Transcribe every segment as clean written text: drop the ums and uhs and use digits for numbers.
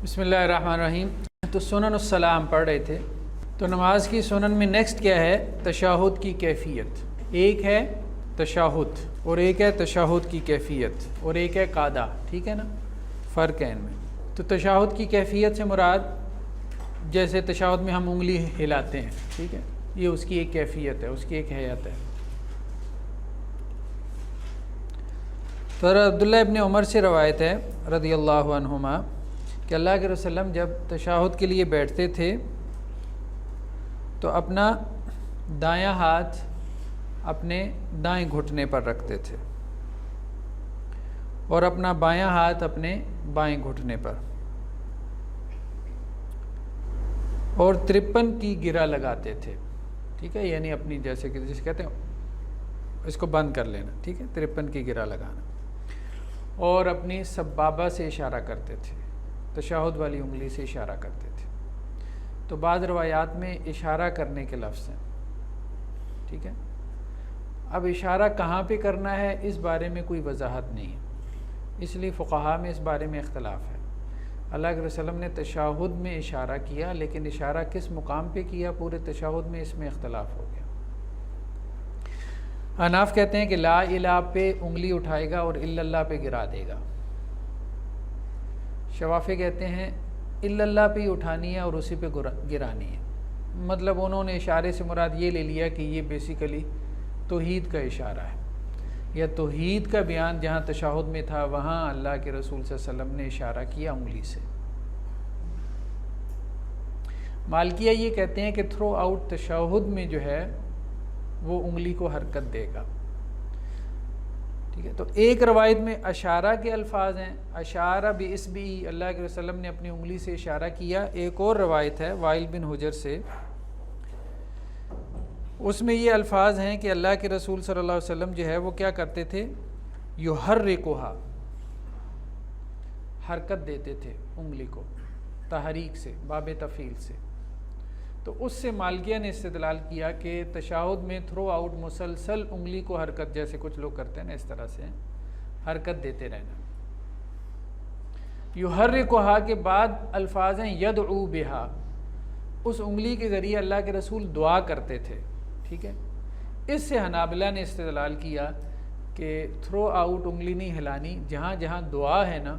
بسم اللہ الرحمن الرحیم۔ تو سنن السلام پڑھ رہے تھے، تو نماز کی سنن میں نیکسٹ کیا ہے؟ تشہد کی کیفیت۔ ایک ہے تشہد اور ایک ہے تشہد کی کیفیت اور ایک ہے قاعدہ، ٹھیک ہے نا، فرق ہے ان میں۔ تو تشہد کی کیفیت سے مراد جیسے تشہد میں ہم انگلی ہلاتے ہیں، ٹھیک ہے، یہ اس کی ایک کیفیت ہے، اس کی ایک حیت ہے۔ تو عبداللہ ابن عمر سے روایت ہے رضی اللہ عنہما کہ اللہ کے رسول وسلم جب تشہد کے لیے بیٹھتے تھے تو اپنا دایاں ہاتھ اپنے دائیں گھٹنے پر رکھتے تھے اور اپنا بایاں ہاتھ اپنے بائیں گھٹنے پر، اور 53 کی گرہ لگاتے تھے، ٹھیک ہے، یعنی اپنی جیسے کہ جسے کہتے ہیں اس کو بند کر لینا، ٹھیک ہے، 53 کی گرہ لگانا، اور اپنی سبابہ سے اشارہ کرتے تھے، تشہد والی انگلی سے اشارہ کرتے تھے۔ تو بعض روایات میں اشارہ کرنے کے لفظ ہیں، ٹھیک ہے۔ اب اشارہ کہاں پہ کرنا ہے اس بارے میں کوئی وضاحت نہیں ہے، اس لیے فقہاء میں اس بارے میں اختلاف ہے۔ اللہ کے رسول وسلم نے تشہد میں اشارہ کیا، لیکن اشارہ کس مقام پہ کیا پورے تشہد میں، اس میں اختلاف ہو گیا۔ حناف کہتے ہیں کہ لا الہ پہ انگلی اٹھائے گا اور الا اللہ پہ گرا دے گا۔ شوافی کہتے ہیں الا اللہ پہ ہی اٹھانی ہے اور اسی پہ گرانی ہے۔ مطلب انہوں نے اشارے سے مراد یہ لے لیا کہ یہ بیسیکلی توحید کا اشارہ ہے، یا توحید کا بیان جہاں تشہد میں تھا وہاں اللہ کے رسول صلی اللہ علیہ وسلم نے اشارہ کیا انگلی سے۔ مالکیہ یہ کہتے ہیں کہ تھرو آؤٹ تشہد میں جو ہے وہ انگلی کو حرکت دے گا، ٹھیک ہے۔ تو ایک روایت میں اشارہ کے الفاظ ہیں، اشارہ باصبعہ، اللہ کے رسول وسلم نے اپنی انگلی سے اشارہ کیا۔ ایک اور روایت ہے وائل بن حجر سے، اس میں یہ الفاظ ہیں کہ اللہ کے رسول صلی اللہ علیہ وسلم جو ہے وہ کیا کرتے تھے؟ یحرکھا، حرکت دیتے تھے انگلی کو، تحریک سے، باب تفعیل سے۔ تو اس سے مالکیہ نے استدلال کیا کہ تشہد میں تھرو آؤٹ مسلسل انگلی کو حرکت، جیسے کچھ لوگ کرتے ہیں نا اس طرح سے حرکت دیتے رہنا۔ یحرکھا کے بعد الفاظ ہیں یدعو بہا، اس انگلی کے ذریعے اللہ کے رسول دعا کرتے تھے، ٹھیک ہے۔ اس سے حنابلہ نے استدلال کیا کہ تھرو آؤٹ انگلی نہیں ہلانی، جہاں جہاں دعا ہے نا،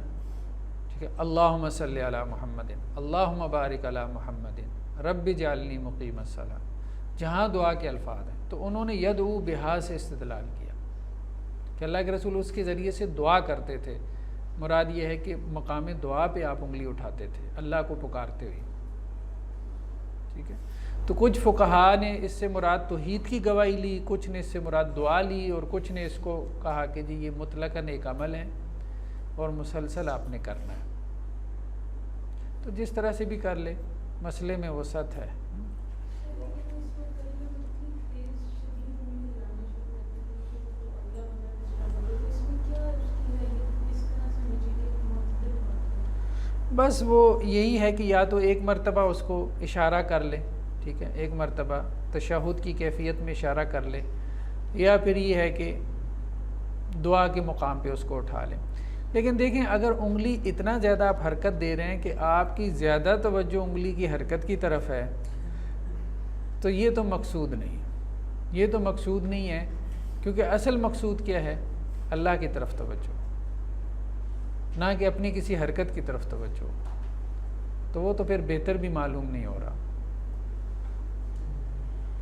ٹھیک ہے، اللہم صلی علی محمد، اللہم بارک علی محمد، رب اجعلنی مقیم الصلاۃ، جہاں دعا کے الفاظ ہیں تو انہوں نے یدعو بہا سے استدلال کیا کہ اللہ کے رسول اس کے ذریعے سے دعا کرتے تھے۔ مراد یہ ہے کہ مقام دعا پہ آپ انگلی اٹھاتے تھے اللہ کو پکارتے ہوئے، ٹھیک ہے۔ تو کچھ فقہاء نے اس سے مراد توحید کی گواہی لی، کچھ نے اس سے مراد دعا لی، اور کچھ نے اس کو کہا کہ جی یہ مطلقاً ایک عمل ہے اور مسلسل آپ نے کرنا ہے۔ تو جس طرح سے بھی کر لے، مسئلے میں وسعت ہے۔ بس وہ یہی ہے کہ یا تو ایک مرتبہ اس کو اشارہ کر لے، ٹھیک ہے، ایک مرتبہ تشہد کی کیفیت میں اشارہ کر لے، یا پھر یہ ہے کہ دعا کے مقام پہ اس کو اٹھا لیں۔ لیکن دیکھیں اگر انگلی اتنا زیادہ آپ حرکت دے رہے ہیں کہ آپ کی زیادہ توجہ انگلی کی حرکت کی طرف ہے، تو یہ تو مقصود نہیں، یہ تو مقصود نہیں ہے، کیونکہ اصل مقصود کیا ہے؟ اللہ کی طرف توجہ، نہ کہ اپنی کسی حرکت کی طرف توجہ۔ تو وہ تو پھر بہتر بھی معلوم نہیں ہو رہا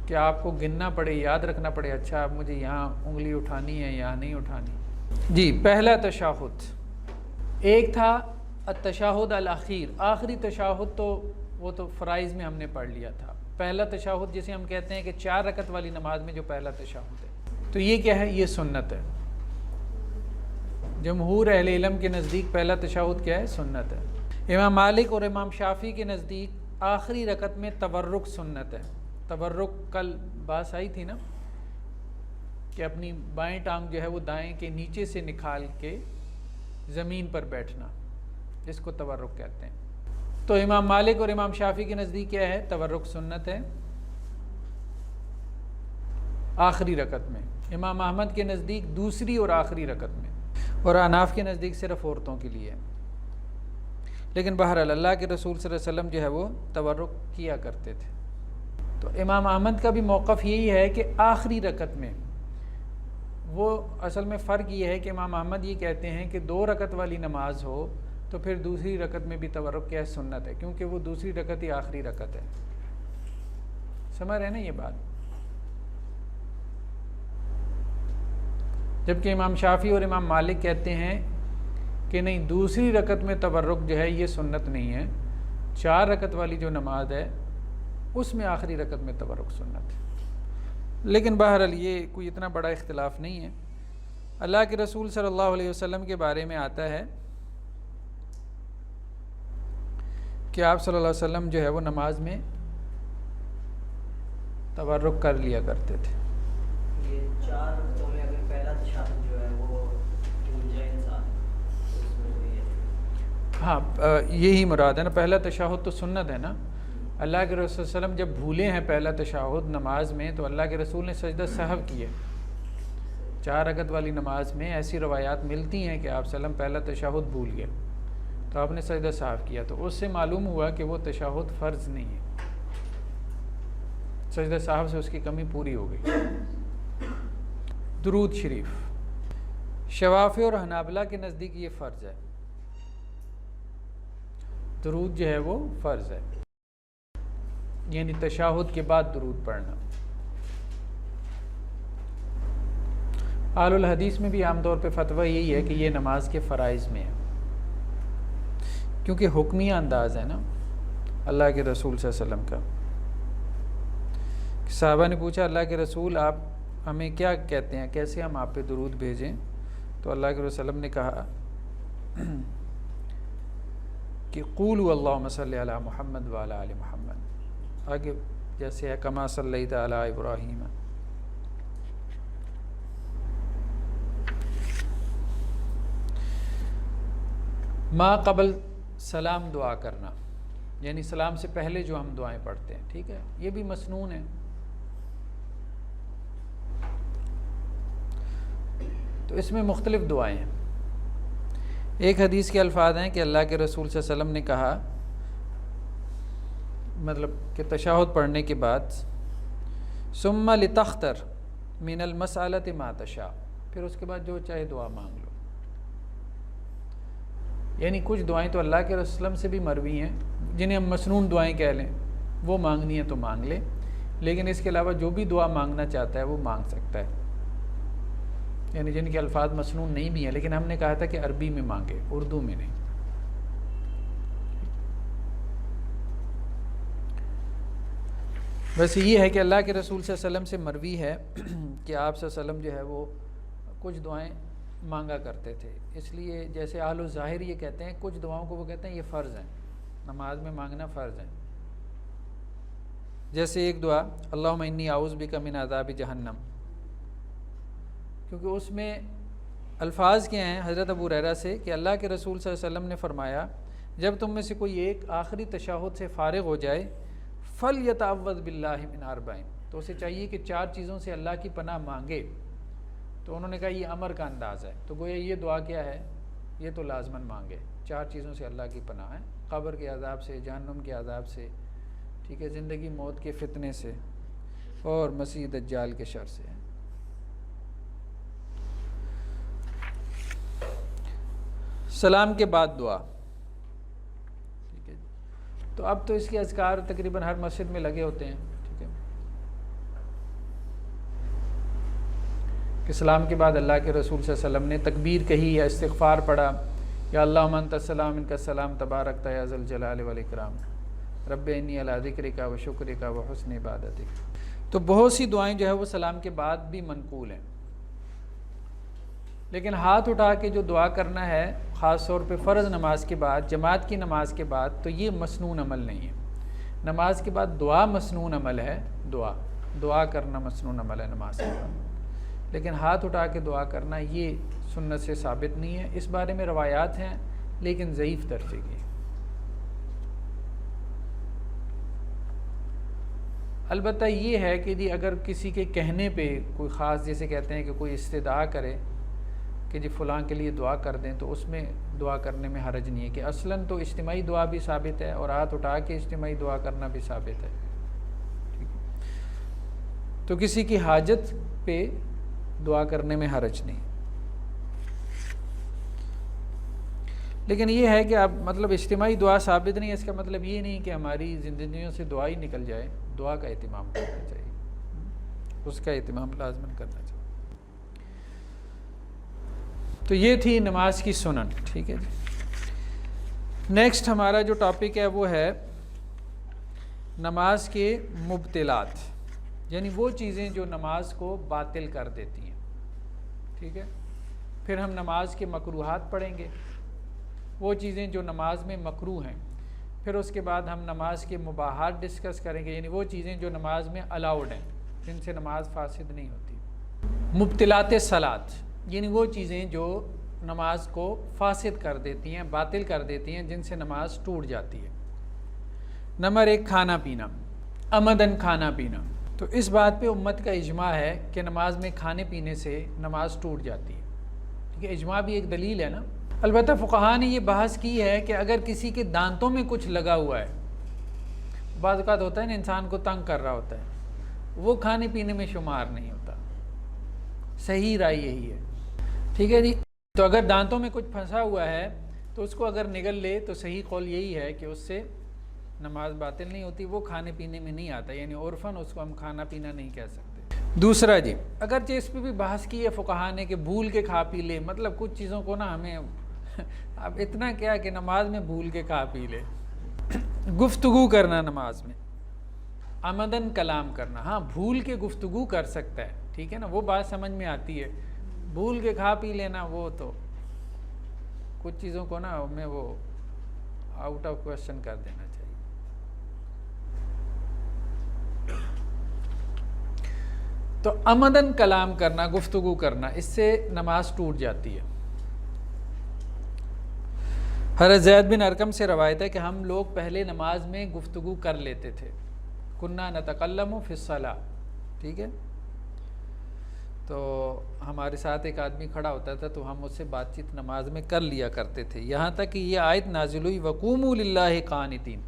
کہ آپ کو گننا پڑے، یاد رکھنا پڑے، اچھا اب مجھے یہاں انگلی اٹھانی ہے یہاں نہیں اٹھانی۔ جی، پہلا تشہد ایک تھا التشہد الاخیر، آخری تشہد تو وہ تو فرائض میں ہم نے پڑھ لیا تھا۔ پہلا تشہد جسے ہم کہتے ہیں کہ 4 رکعت والی نماز میں جو پہلا تشہد ہے، تو یہ کیا ہے؟ یہ سنت ہے۔ جمہور اہل علم کے نزدیک پہلا تشہد کیا ہے؟ سنت ہے۔ امام مالک اور امام شافعی کے نزدیک آخری رکعت میں تورک سنت ہے۔ تورک کل بات آئی تھی نا کہ اپنی بائیں ٹانگ جو ہے وہ دائیں کے نیچے سے نکال کے زمین پر بیٹھنا، جس کو تورک کہتے ہیں۔ تو امام مالک اور امام شافعی کے نزدیک کیا ہے؟ تورک سنت ہے آخری رکعت میں۔ امام احمد کے نزدیک دوسری اور آخری رکعت میں، اور حناف کے نزدیک صرف عورتوں کے لیے ہے۔ لیکن بہرحال اللہ کے رسول صلی اللہ علیہ وسلم جو ہے وہ تورک کیا کرتے تھے۔ تو امام احمد کا بھی موقف یہی ہے کہ آخری رکعت میں، وہ اصل میں فرق یہ ہے کہ امام احمد یہ کہتے ہیں کہ 2 رکعت والی نماز ہو تو پھر دوسری رکعت میں بھی تورک کیا سنت ہے، کیونکہ وہ دوسری رکعت ہی آخری رکعت ہے۔ سمجھ رہے نا یہ بات؟ جبکہ امام شافعی اور امام مالک کہتے ہیں کہ نہیں، دوسری رکعت میں تورک جو ہے یہ سنت نہیں ہے، 4 رکعت والی جو نماز ہے اس میں آخری رکعت میں تورک سنت ہے۔ لیکن بہرحال یہ کوئی اتنا بڑا اختلاف نہیں ہے۔ اللہ کے رسول صلی اللہ علیہ وسلم کے بارے میں آتا ہے کہ آپ صلی اللہ علیہ وسلم جو ہے وہ نماز میں تورک کر لیا کرتے تھے۔ یہ 4 رکعتوں میں اگر پہلا تشہد جو ہے وہ بھول جائے انسان تو اس میں کوئی ہے؟ ہاں، یہی مراد ہے نا، پہلا تشہد تو سنت ہے نا۔ اللہ کے رسول صلی اللہ علیہ وسلم جب بھولے ہیں پہلا تشہد نماز میں تو اللہ کے رسول نے سجدہ سہو کیے۔ 4 رکعت والی نماز میں ایسی روایات ملتی ہیں کہ آپ صلی اللہ علیہ وسلم پہلا تشہد بھول گئے تو آپ نے سجدہ سہو کیا، تو اس سے معلوم ہوا کہ وہ تشہد فرض نہیں ہے، سجدہ سہو سے اس کی کمی پوری ہو گئی۔ درود شریف شوافی اور حنابلہ کے نزدیک یہ فرض ہے، درود جو ہے وہ فرض ہے، یعنی تشہد کے بعد درود پڑھنا۔ اہل الحدیث میں بھی عام طور پہ فتویٰ یہی ہے کہ یہ نماز کے فرائض میں ہے، کیونکہ حکمیہ انداز ہے نا اللہ کے رسول صلی اللہ علیہ وسلم کا۔ صحابہ نے پوچھا اللہ کے رسول آپ ہمیں کیا کہتے ہیں، کیسے ہم آپ پہ درود بھیجیں؟ تو اللہ کے رسول صلی اللہ علیہ وسلم نے کہا کہ قولوا اللہم صلی علی محمد وعلی آل محمد، آگے جیسے ہے کما صلیت علی ابراہیم۔ ما قبل سلام دعا کرنا، یعنی سلام سے پہلے جو ہم دعائیں پڑھتے ہیں، ٹھیک ہے، یہ بھی مسنون ہے۔ تو اس میں مختلف دعائیں ہیں۔ ایک حدیث کے الفاظ ہیں کہ اللہ کے رسول صلی اللہ علیہ وسلم نے کہا، مطلب کہ تشہد پڑھنے کے بعد ثم لتختر من المسألۃ ما تشاء، پھر اس کے بعد جو چاہے دعا مانگ لو۔ یعنی کچھ دعائیں تو اللہ کے رسول صلی اللہ علیہ وسلم سے بھی مروی ہیں، جنہیں ہم مسنون دعائیں کہہ لیں، وہ مانگنی ہے تو مانگ لیں، لیکن اس کے علاوہ جو بھی دعا مانگنا چاہتا ہے وہ مانگ سکتا ہے، یعنی جن کے الفاظ مسنون نہیں بھی ہیں، لیکن ہم نے کہا تھا کہ عربی میں مانگے، اردو میں نہیں۔ بس یہ ہے کہ اللہ کے رسول صلی اللہ علیہ وسلم سے مروی ہے کہ آپ صلی اللہ علیہ وسلم جو ہے وہ کچھ دعائیں مانگا کرتے تھے، اس لیے جیسے اہل الظاہر یہ کہتے ہیں کچھ دعاؤں کو وہ کہتے ہیں یہ فرض ہیں، نماز میں مانگنا فرض ہے۔ جیسے ایک دعا اللہم انی اعوذ بک من عذاب جہنم، کیونکہ اس میں الفاظ کیا ہیں حضرت ابو ہریرہ سے کہ اللہ کے رسول صلی اللہ علیہ وسلم نے فرمایا جب تم میں سے کوئی ایک آخری تشہد سے فارغ ہو جائے فَلْيَتَعَوَّذْ بِاللَّهِ مِنْ أَرْبَعٍ، تو اسے چاہیے کہ 4 چیزوں سے اللہ کی پناہ مانگے۔ تو انہوں نے کہا یہ امر کا انداز ہے، تو گویا یہ دعا کیا ہے، یہ تو لازماً مانگے، 4 چیزوں سے اللہ کی پناہ ہے، قبر کے عذاب سے، جہنم کے عذاب سے، ٹھیک ہے، زندگی موت کے فتنے سے، اور مسیح دجال کے شر سے۔ سلام کے بعد دعا، ٹھیک ہے، تو اب تو اس کے اذکار تقریباً ہر مسجد میں لگے ہوتے ہیں، ٹھیک ہے، کہ سلام کے بعد اللہ کے رسول صلی اللہ علیہ وسلم نے تکبیر کہی یا استغفار پڑھا، یا اللہم انت السلام منک السلام تبارکت یا ذا الجلال والاکرام رب انی علی ذکرک و شکرک و حسن عبادتک۔ تو بہت سی دعائیں جو ہے وہ سلام کے بعد بھی منقول ہیں، لیکن ہاتھ اٹھا کے جو دعا کرنا ہے خاص طور پہ فرض نماز کے بعد، جماعت کی نماز کے بعد، تو یہ مسنون عمل نہیں ہے۔ نماز کے بعد دعا مسنون عمل ہے، دعا کرنا مسنون عمل ہے نماز کے بعد، لیکن ہاتھ اٹھا کے دعا کرنا یہ سنت سے ثابت نہیں ہے۔ اس بارے میں روایات ہیں لیکن ضعیف درجے کی۔ البتہ یہ ہے کہ اگر کسی کے کہنے پہ کوئی خاص، جیسے کہتے ہیں کہ کوئی استدعا کرے کہ جی فلاں کے لیے دعا کر دیں تو اس میں دعا کرنے میں حرج نہیں ہے، کہ اصلاً تو اجتماعی دعا بھی ثابت ہے اور ہاتھ اٹھا کے اجتماعی دعا کرنا بھی ثابت ہے، ٹھیک ہے؟ تو کسی کی حاجت پہ دعا کرنے میں حرج نہیں۔ لیکن یہ ہے کہ اب مطلب اجتماعی دعا ثابت نہیں ہے، اس کا مطلب یہ نہیں کہ ہماری زندگیوں سے دعا ہی نکل جائے، دعا کا اہتمام کرنا چاہیے، اس کا اہتمام لازماً کرنا چاہیے۔ تو یہ تھی نماز کی سنن، ٹھیک ہے جی۔ نیکسٹ ہمارا جو ٹاپک ہے وہ ہے نماز کے مبطلات، یعنی وہ چیزیں جو نماز کو باطل کر دیتی ہیں، ٹھیک ہے۔ پھر ہم نماز کے مکروہات پڑھیں گے، وہ چیزیں جو نماز میں مکروہ ہیں۔ پھر اس کے بعد ہم نماز کے مباحات ڈسکس کریں گے، یعنی وہ چیزیں جو نماز میں الاؤڈ ہیں، جن سے نماز فاسد نہیں ہوتی۔ مبطلات صلاۃ، یعنی وہ چیزیں جو نماز کو فاسد کر دیتی ہیں، باطل کر دیتی ہیں، جن سے نماز ٹوٹ جاتی ہے۔ نمبر 1، کھانا پینا، عمدن کھانا پینا۔ تو اس بات پہ امت کا اجماع ہے کہ نماز میں کھانے پینے سے نماز ٹوٹ جاتی ہے، ٹھیک ہے۔ اجماع بھی ایک دلیل ہے نا۔ البتہ فقہاء نے یہ بحث کی ہے کہ اگر کسی کے دانتوں میں کچھ لگا ہوا ہے، بعض اوقات ہوتا ہے نا انسان کو تنگ کر رہا ہوتا ہے، وہ کھانے پینے میں شمار نہیں ہوتا۔ صحیح رائے یہی ہے، ٹھیک ہے جی۔ تو اگر دانتوں میں کچھ پھنسا ہوا ہے تو اس کو اگر نگل لے تو صحیح قول یہی ہے کہ اس سے نماز باطل نہیں ہوتی، وہ کھانے پینے میں نہیں آتا، یعنی عرفاً اس کو ہم کھانا پینا نہیں کہہ سکتے۔ دوسرا جی، اگرچہ اس پہ بھی بحث کی ہے فقہاء نے کہ بھول کے کھا پی لے، مطلب کچھ چیزوں کو نا ہمیں اب اتنا کیا کہ نماز میں بھول کے کھا پی لے۔ گفتگو کرنا نماز میں، عمدن کلام کرنا، ہاں بھول کے گفتگو کر سکتا ہے، ٹھیک ہے نا، وہ بات سمجھ میں آتی ہے۔ بھول کے کھا پی لینا وہ تو کچھ چیزوں کو نا ہمیں وہ آؤٹ آف کوشچن کر دینا چاہیے۔ تو عمدن کلام کرنا، گفتگو کرنا، اس سے نماز ٹوٹ جاتی ہے۔ حضرت زید بن ارقم سے روایت ہے کہ ہم لوگ پہلے نماز میں گفتگو کر لیتے تھے، کننا نتکلم فی الصلاۃ، ٹھیک ہے۔ تو ہمارے ساتھ ایک آدمی کھڑا ہوتا تھا تو ہم اس سے بات چیت نماز میں کر لیا کرتے تھے، یہاں تک کہ یہ آیت نازل ہوئی وقوموا للہ قانتین،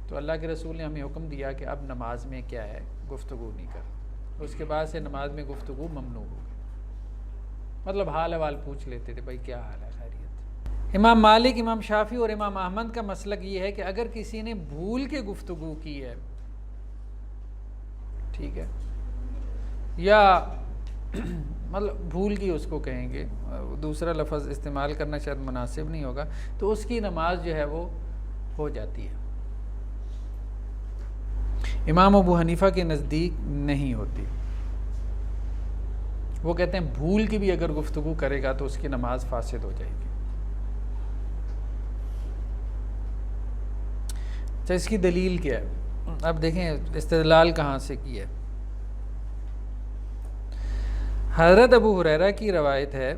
تو اللہ کے رسول نے ہمیں حکم دیا کہ اب نماز میں کیا ہے، گفتگو نہیں کر۔ اس کے بعد سے نماز میں گفتگو ممنوع ہو گئی، مطلب حال احوال پوچھ لیتے تھے، بھائی کیا حال ہے، خیریت۔ امام مالک، امام شافعی اور امام احمد کا مسلک یہ ہے کہ اگر کسی نے بھول کے گفتگو کی ہے، ٹھیک ہے، یا مطلب بھول کی اس کو کہیں گے، دوسرا لفظ استعمال کرنا شاید مناسب نہیں ہوگا، تو اس کی نماز جو ہے وہ ہو جاتی ہے۔ امام ابو حنیفہ کے نزدیک نہیں ہوتی، وہ کہتے ہیں بھول کی بھی اگر گفتگو کرے گا تو اس کی نماز فاسد ہو جائے گی۔ اچھا، اس کی دلیل کیا ہے؟ اب دیکھیں استدلال کہاں سے کی ہے۔ حضرت ابو ہریرہ کی روایت ہے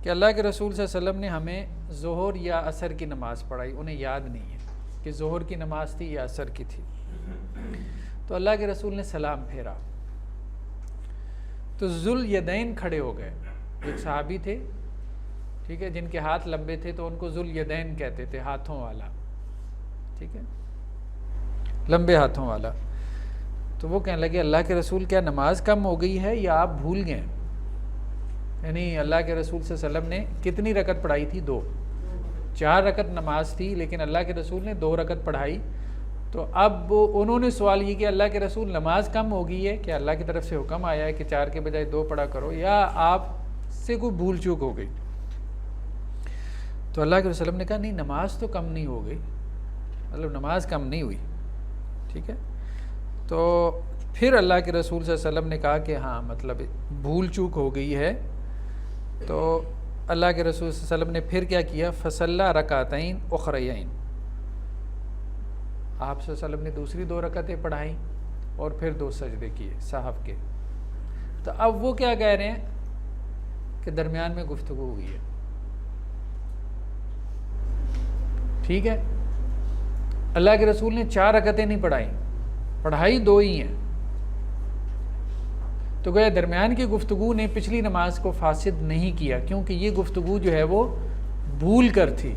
کہ اللہ کے رسول صلی اللہ علیہ وسلم نے ہمیں ظہر یا عصر کی نماز پڑھائی، انہیں یاد نہیں ہے کہ ظہر کی نماز تھی یا عصر کی تھی، تو اللہ کے رسول نے سلام پھیرا تو ذوالیدین کھڑے ہو گئے، ایک صحابی تھے، ٹھیک ہے، جن کے ہاتھ لمبے تھے تو ان کو ذوالیدین کہتے تھے، ہاتھوں والا، ٹھیک ہے، لمبے ہاتھوں والا۔ تو وہ کہنے لگے اللہ کے رسول کیا نماز کم ہو گئی ہے یا آپ بھول گئے؟ یعنی اللہ کے رسول صلی اللہ علیہ وسلم نے کتنی رکعت پڑھائی تھی؟ 2، 4 رکعت نماز تھی، لیکن اللہ کے رسول نے 2 رکعت پڑھائی۔ تو اب انہوں نے سوال یہ کہ اللہ کے رسول نماز کم ہو گئی ہے، کہ اللہ کی طرف سے حکم آیا ہے کہ 4 کے بجائے 2 پڑھا کرو، یا آپ سے کوئی بھول چوک ہو گئی؟ تو اللہ کے رسول نے کہا نہیں، نماز تو کم نہیں ہو گئی، مطلب نماز کم نہیں ہوئی، ٹھیک ہے۔ تو پھر اللہ کے رسول صلی اللہ علیہ وسلم نے کہا کہ ہاں مطلب بھول چوک ہو گئی ہے، تو اللہ کے رسول صلی اللہ علیہ وسلم نے پھر کیا کیا، فصلی رکعتین اخریین، آپ صلی اللہ علیہ وسلم نے دوسری 2 رکعتیں پڑھائیں اور پھر 2 سجدے کیے صحف کے۔ تو اب وہ کیا کہہ رہے ہیں کہ درمیان میں گفتگو ہوئی ہے، ٹھیک ہے۔ اللہ کے رسول نے 4 رکعتیں نہیں پڑھائی، پڑھائی 2 ہی ہیں، تو گویا درمیان کی گفتگو نے پچھلی نماز کو فاسد نہیں کیا، کیونکہ یہ گفتگو جو ہے وہ بھول کر تھی.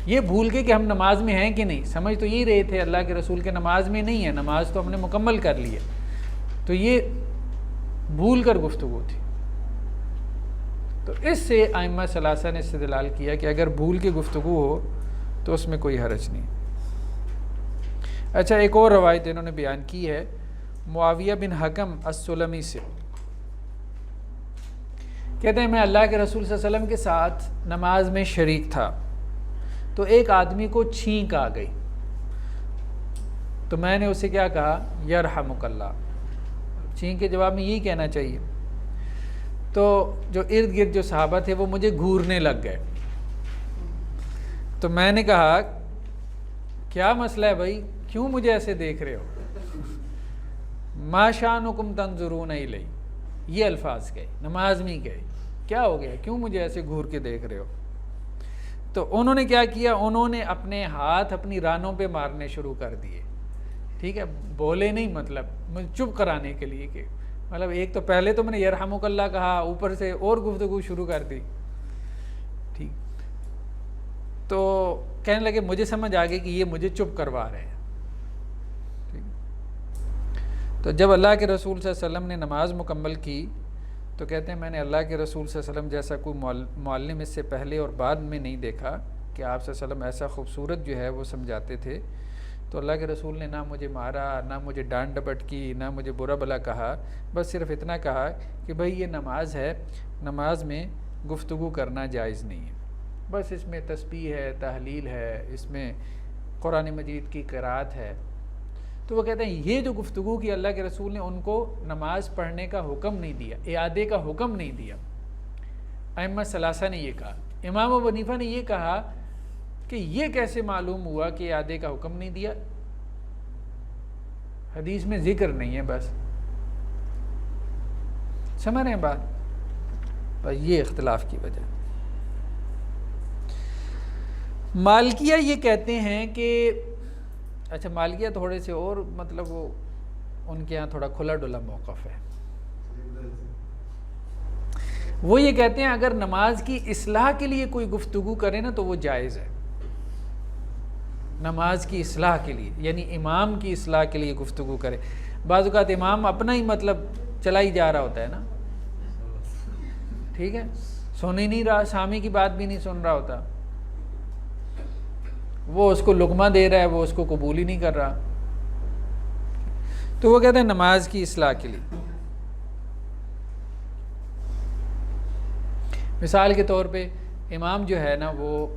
یہ بھول کے کہ ہم نماز میں ہیں کہ نہیں، سمجھ تو یہی رہے تھے اللہ کے رسول کے نماز میں نہیں ہے، نماز تو ہم نے مکمل کر لی ہے، تو یہ بھول کر گفتگو تھی. تو اس سے ائمہ ثلاثہ نے استدلال کیا کہ اگر بھول کے گفتگو ہو تو اس میں کوئی حرج نہیں. اچھا، ایک اور روایت انہوں نے بیان کی ہے معاویہ بن حکم السلمی سے، کہتے ہیں میں اللہ کے رسول صلی اللہ علیہ وسلم کے ساتھ نماز میں شریک تھا، تو ایک آدمی کو چھینک آ گئی، تو میں نے اسے کیا کہا، یرحمک اللہ. چھینک کے جواب میں یہی کہنا چاہیے. تو جو ارد گرد جو صحابہ تھے وہ مجھے گھورنے لگ گئے. تو میں نے کہا کیا مسئلہ ہے بھائی، کیوں مجھے ایسے دیکھ رہے ہو؟ ما شانکم تنظرون الی، یہ الفاظ کہے، نماز میں کہے، کیا ہو گیا، کیوں مجھے ایسے گھور کے دیکھ رہے ہو؟ تو انہوں نے کیا کیا، انہوں نے اپنے ہاتھ اپنی رانوں پہ مارنے شروع کر دیے. ٹھیک ہے، بولے نہیں، مطلب مجھے چپ کرانے کے لیے، کہ مطلب ایک تو پہلے تو میں نے یرحمک اللہ کہا، اوپر سے اور گفتگو شروع کر دی. ٹھیک، تو کہنے لگے مجھے سمجھ آ گئی کہ یہ مجھے چپ کروا رہے ہیں. تو جب اللہ کے رسول صلی اللہ علیہ وسلم نے نماز مکمل کی تو کہتے ہیں میں نے اللہ کے رسول صلی اللہ علیہ وسلم جیسا کوئی معلم اس سے پہلے اور بعد میں نہیں دیکھا کہ آپ صلی اللہ علیہ وسلم ایسا خوبصورت جو ہے وہ سمجھاتے تھے. تو اللہ کے رسول نے نہ مجھے مارا، نہ مجھے ڈانٹ ڈپٹ کی، نہ مجھے برا بھلا کہا، بس صرف اتنا کہا کہ بھائی یہ نماز ہے، نماز میں گفتگو کرنا جائز نہیں ہے، بس اس میں تسبیح ہے، تحلیل ہے، اس میں قرآن مجید کی قرات ہے. تو وہ کہتے ہیں یہ جو گفتگو کی اللہ کے رسول نے ان کو نماز پڑھنے کا حکم نہیں دیا، اعادے کا حکم نہیں دیا. ائمہ ثلاثہ نے یہ کہا. امام ابو حنیفہ نے یہ کہا کہ یہ کیسے معلوم ہوا کہ اعادے کا حکم نہیں دیا، حدیث میں ذکر نہیں ہے. بس سمجھ رہے ہیں بات، بس یہ اختلاف کی وجہ. مالکیہ یہ کہتے ہیں کہ اچھا، مالکیہ تھوڑے سے اور مطلب وہ ان کے ہاں تھوڑا کھلا ڈلا موقف ہے. وہ یہ کہتے ہیں اگر نماز کی اصلاح کے لیے کوئی گفتگو کرے نا تو وہ جائز ہے. نماز کی اصلاح کے لیے یعنی امام کی اصلاح کے لیے گفتگو کرے. بعض اوقات امام اپنا ہی مطلب چلا ہی جا رہا ہوتا ہے نا، ٹھیک ہے، سن ہی نہیں رہا، سامع کی بات بھی نہیں سن رہا ہوتا، وہ اس کو لقمہ دے رہا ہے، وہ اس کو قبول ہی نہیں کر رہا. تو وہ کہتے ہیں نماز کی اصلاح کے لیے. مثال کے طور پہ امام جو ہے نا وہ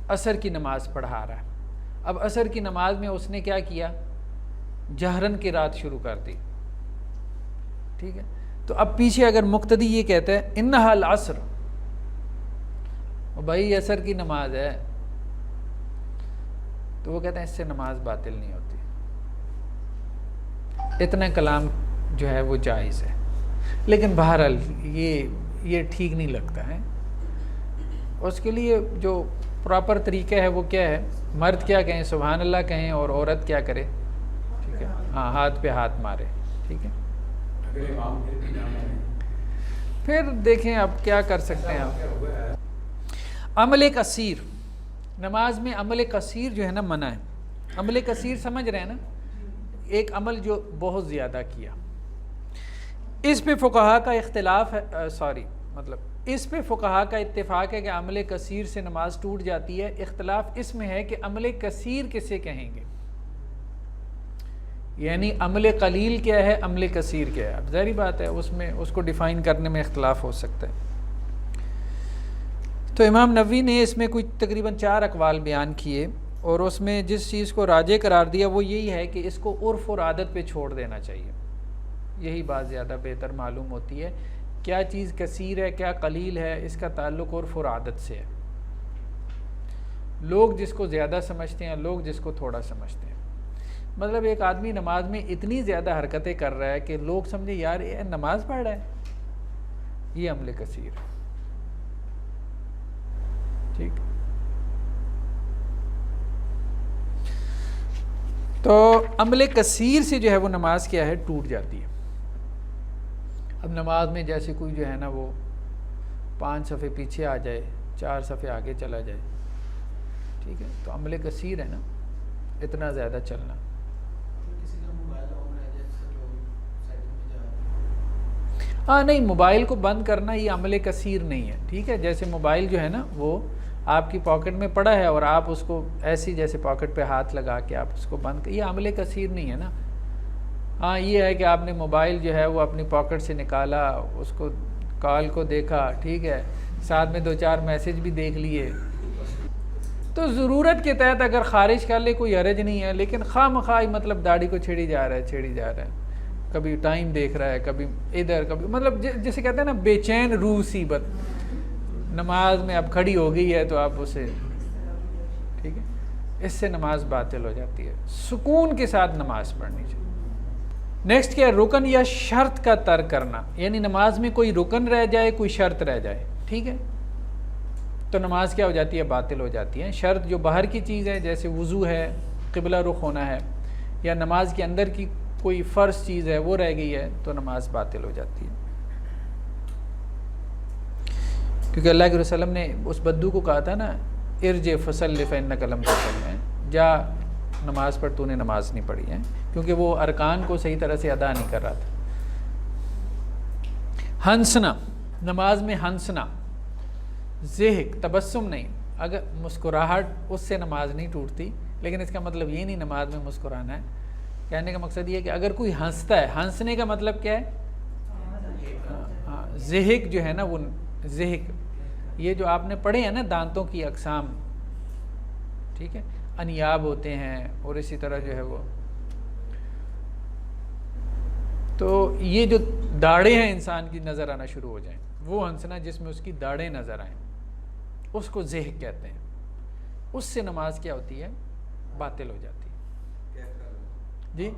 عصر کی نماز پڑھا رہا ہے. اب عصر کی نماز میں اس نے کیا کیا، جہرن قرات شروع کر دی. ٹھیک ہے، تو اب پیچھے اگر مقتدی یہ کہتا ہے انہا العصر، بھائی عصر کی نماز ہے، تو وہ کہتے ہیں اس سے نماز باطل نہیں ہوتی. اتنا کلام جو ہے وہ جائز ہے، لیکن بہرحال یہ ٹھیک نہیں لگتا ہے. اس کے لیے جو پراپر طریقہ ہے وہ کیا ہے، مرد کیا کہیں، سبحان اللہ کہیں، اور عورت کیا کرے، ٹھیک ہے، ہاں، ہاتھ پہ ہاتھ مارے. ٹھیک ہے، پھر دیکھیں اب کیا کر سکتے ہیں آپ. عمل کثیر، نماز میں عمل کثیر جو ہے نا منع ہے. عمل کثیر سمجھ رہے ہیں نا، ایک عمل جو بہت زیادہ کیا. اس پہ فقہا کا اختلاف ہے، اس پہ فقہا کا اتفاق ہے کہ عمل کثیر سے نماز ٹوٹ جاتی ہے. اختلاف اس میں ہے کہ عمل کثیر کسے کہیں گے، یعنی عمل قلیل کیا ہے، عمل کثیر کیا ہے. اب ظاہری بات ہے اس میں اس کو ڈیفائن کرنے میں اختلاف ہو سکتا ہے. تو امام نووی نے اس میں کوئی تقریباً 4 اقوال بیان کیے، اور اس میں جس چیز کو راجح قرار دیا وہ یہی ہے کہ اس کو عرف اور عادت پہ چھوڑ دینا چاہیے. یہی بات زیادہ بہتر معلوم ہوتی ہے. کیا چیز کثیر ہے، کیا قلیل ہے، اس کا تعلق عرف اور عادت سے ہے. لوگ جس کو زیادہ سمجھتے ہیں، لوگ جس کو تھوڑا سمجھتے ہیں. مطلب ایک آدمی نماز میں اتنی زیادہ حرکتیں کر رہا ہے کہ لوگ سمجھے یار یہ نماز پڑھ رہا ہے، یہ عمل کثیر. ٹھیک، تو عمل کثیر سے جو ہے وہ نماز کیا ہے، ٹوٹ جاتی ہے. اب نماز میں جیسے کوئی جو ہے نا وہ 5 صفحے پیچھے آ جائے، 4 صفحے آگے چلا جائے، ٹھیک ہے، تو عمل کثیر ہے نا اتنا زیادہ چلنا. ہاں نہیں، موبائل کو بند کرنا یہ عمل کثیر نہیں ہے، ٹھیک ہے. جیسے موبائل جو ہے نا وہ آپ کی پاکٹ میں پڑا ہے اور آپ اس کو ایسی جیسے پاکٹ پہ ہاتھ لگا کے آپ اس کو بند یہ عمل کثیر نہیں ہے نا. ہاں یہ ہے کہ آپ نے موبائل جو ہے وہ اپنی پاکٹ سے نکالا، اس کو کال کو دیکھا، ٹھیک ہے، ساتھ میں 2-4 میسج بھی دیکھ لیے، تو ضرورت کے تحت اگر خارج کر لے کوئی حرج نہیں ہے. لیکن خواہ مخواہ مطلب داڑھی کو چھیڑی جا رہا ہے، کبھی ٹائم دیکھ رہا ہے، کبھی ادھر، کبھی مطلب جسے کہتے ہیں نا بے چین روح صیبت. نماز میں اب کھڑی ہو گئی ہے تو آپ اسے، ٹھیک ہے، اس سے نماز باطل ہو جاتی ہے. سکون کے ساتھ نماز پڑھنی چاہیے. نیکسٹ کیا ہے؟ رکن یا شرط کا ترک کرنا، یعنی نماز میں کوئی رکن رہ جائے، کوئی شرط رہ جائے، ٹھیک ہے، تو نماز کیا ہو جاتی ہے؟ باطل ہو جاتی ہے. شرط جو باہر کی چیز ہے جیسے وضو ہے، قبلہ رخ ہونا ہے، یا نماز کے اندر کی کوئی فرض چیز ہے وہ رہ گئی ہے تو نماز باطل ہو جاتی ہے. کیونکہ اللہ کے رسول نے اس بدو کو کہا تھا نا ارجع فصلی فإنک لم تصلی، جا نماز پڑھ، تو نے نماز نہیں پڑھی ہے، کیونکہ وہ ارکان کو صحیح طرح سے ادا نہیں کر رہا تھا. ہنسنا، نماز میں ہنسنا، ضحک، تبسم نہیں. اگر مسکراہٹ اس سے نماز نہیں ٹوٹتی، لیکن اس کا مطلب یہ نہیں نماز میں مسکرانا ہے. کہنے کا مقصد یہ ہے کہ اگر کوئی ہنستا ہے، ہنسنے کا مطلب کیا ہے؟ ضحک جو ہے نا وہ ضحک، یہ جو آپ نے پڑھے ہیں نا دانتوں کی اقسام، ٹھیک ہے، انیاب ہوتے ہیں اور اسی طرح جو ہے وہ، تو یہ جو داڑیں ہیں انسان کی نظر آنا شروع ہو جائیں، وہ ہنسنا جس میں اس کی داڑیں نظر آئیں، اس کو ضحک کہتے ہیں. اس سے نماز کیا ہوتی ہے؟ باطل ہو جاتی ہے. جی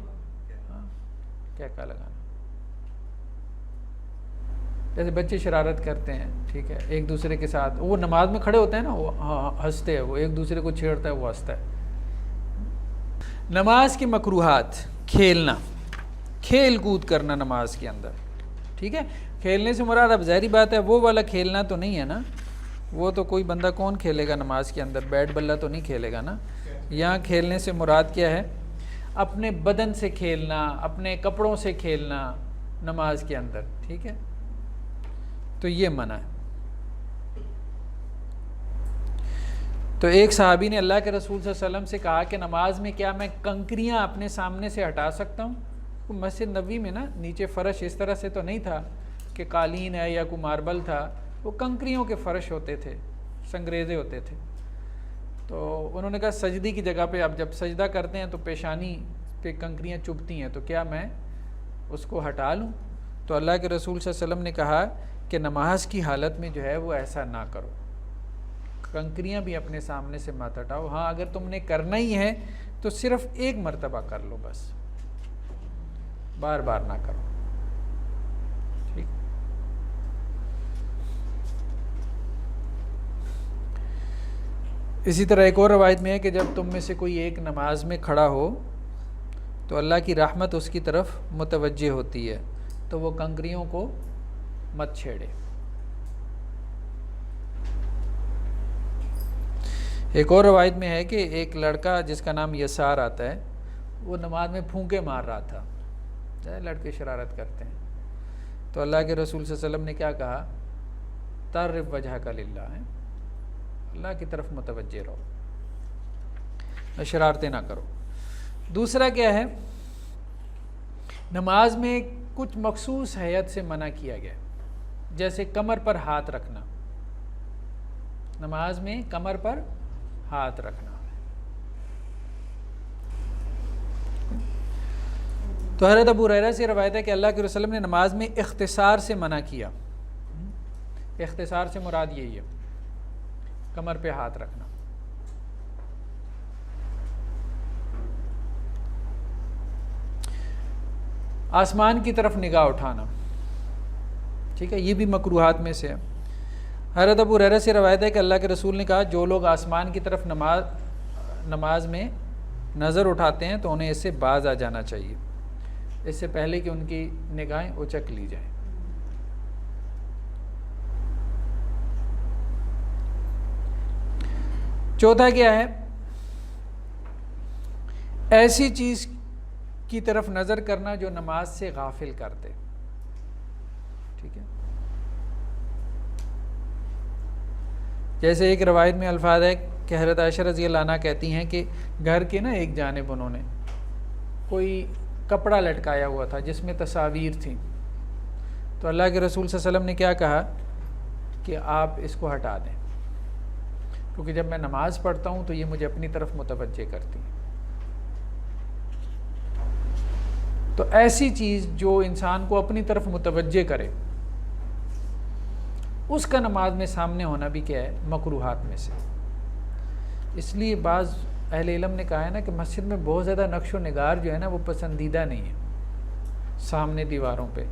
ہاں، کیا لگانا، جیسے بچے شرارت کرتے ہیں، ٹھیک ہے، ایک دوسرے کے ساتھ، وہ نماز میں کھڑے ہوتے ہیں نا، وہ ہنستے ہیں، وہ ایک دوسرے کو چھیڑتا ہے، وہ ہنستا ہے. نماز کے مکروہات، کھیلنا، کھیل کود کرنا نماز کے اندر، ٹھیک ہے. کھیلنے سے مراد اب ظاہری بات ہے وہ والا کھیلنا تو نہیں ہے نا، وہ تو کوئی بندہ کون کھیلے گا نماز کے اندر، بیٹ بلہ تو نہیں کھیلے گا نا. یہاں کھیلنے سے مراد کیا ہے؟ اپنے بدن سے کھیلنا، اپنے کپڑوں سے کھیلنا نماز کے اندر، ٹھیک ہے، تو یہ منع ہے. تو ایک صحابی نے اللہ کے رسول صلی اللہ علیہ وسلم سے کہا کہ نماز میں کیا میں کنکریاں اپنے سامنے سے ہٹا سکتا ہوں؟ مسجد نبوی میں نا نیچے فرش اس طرح سے تو نہیں تھا کہ قالین ہے یا کوئی ماربل تھا، وہ کنکریوں کے فرش ہوتے تھے، سنگریزے ہوتے تھے. تو انہوں نے کہا سجدی کی جگہ پہ اب جب سجدہ کرتے ہیں تو پیشانی پہ کنکریاں چبھتی ہیں، تو کیا میں اس کو ہٹا لوں؟ تو اللہ کے رسول صلی اللہ علیہ وسلم نے کہا کہ نماز کی حالت میں جو ہے وہ ایسا نہ کرو، کنکریاں بھی اپنے سامنے سے مت ہٹاؤ. ہاں اگر تم نے کرنا ہی ہے تو صرف ایک مرتبہ کر لو، بس بار بار نہ کرو، ٹھیک. اسی طرح ایک اور روایت میں ہے کہ جب تم میں سے کوئی ایک نماز میں کھڑا ہو تو اللہ کی رحمت اس کی طرف متوجہ ہوتی ہے، تو وہ کنکریوں کو مت چھیڑے. ایک اور روایت میں ہے کہ ایک لڑکا جس کا نام یسار آتا ہے، وہ نماز میں پھونکے مار رہا تھا، لڑکے شرارت کرتے ہیں، تو اللہ کے رسول صلی اللہ علیہ وسلم نے کیا کہا؟ طرف وجہک للہ، ہے اللہ کی طرف متوجہ رہو، شرارتیں نہ کرو. دوسرا کیا ہے؟ نماز میں کچھ مخصوص ہیئت سے منع کیا گیا، جیسے کمر پر ہاتھ رکھنا، نماز میں کمر پر ہاتھ رکھنا. تو حضرت ابو ہریرہ سے روایت ہے کہ اللہ کے رسول نے نماز میں اختصار سے منع کیا. اختصار سے مراد یہی ہے کمر پہ ہاتھ رکھنا. آسمان کی طرف نگاہ اٹھانا، ٹھیک ہے، یہ بھی مکروہات میں سے ہے. حضرت ابو ہریرہ سے روایت ہے کہ اللہ کے رسول نے کہا جو لوگ آسمان کی طرف نماز میں نظر اٹھاتے ہیں تو انہیں اس سے باز آ جانا چاہیے، اس سے پہلے کہ ان کی نگاہیں اچک لی جائیں. چوتھا کیا ہے؟ ایسی چیز کی طرف نظر کرنا جو نماز سے غافل کر دے، ٹھیک ہے؟ جیسے ایک روایت میں الفاظ ہے کہ حضرت عائشہ رضی اللہ عنہ کہتی ہیں کہ گھر کے نا ایک جانب انہوں نے کوئی کپڑا لٹکایا ہوا تھا جس میں تصاویر تھیں، تو اللہ کے رسول صلی اللہ علیہ وسلم نے کیا کہا کہ آپ اس کو ہٹا دیں، کیونکہ جب میں نماز پڑھتا ہوں تو یہ مجھے اپنی طرف متوجہ کرتی ہے۔ تو ایسی چیز جو انسان کو اپنی طرف متوجہ کرے، اس کا نماز میں سامنے ہونا بھی کیا ہے؟ مکروہات میں سے۔ اس لیے بعض اہل علم نے کہا ہے نا کہ مسجد میں بہت زیادہ نقش و نگار جو ہے نا وہ پسندیدہ نہیں ہے سامنے دیواروں پہ،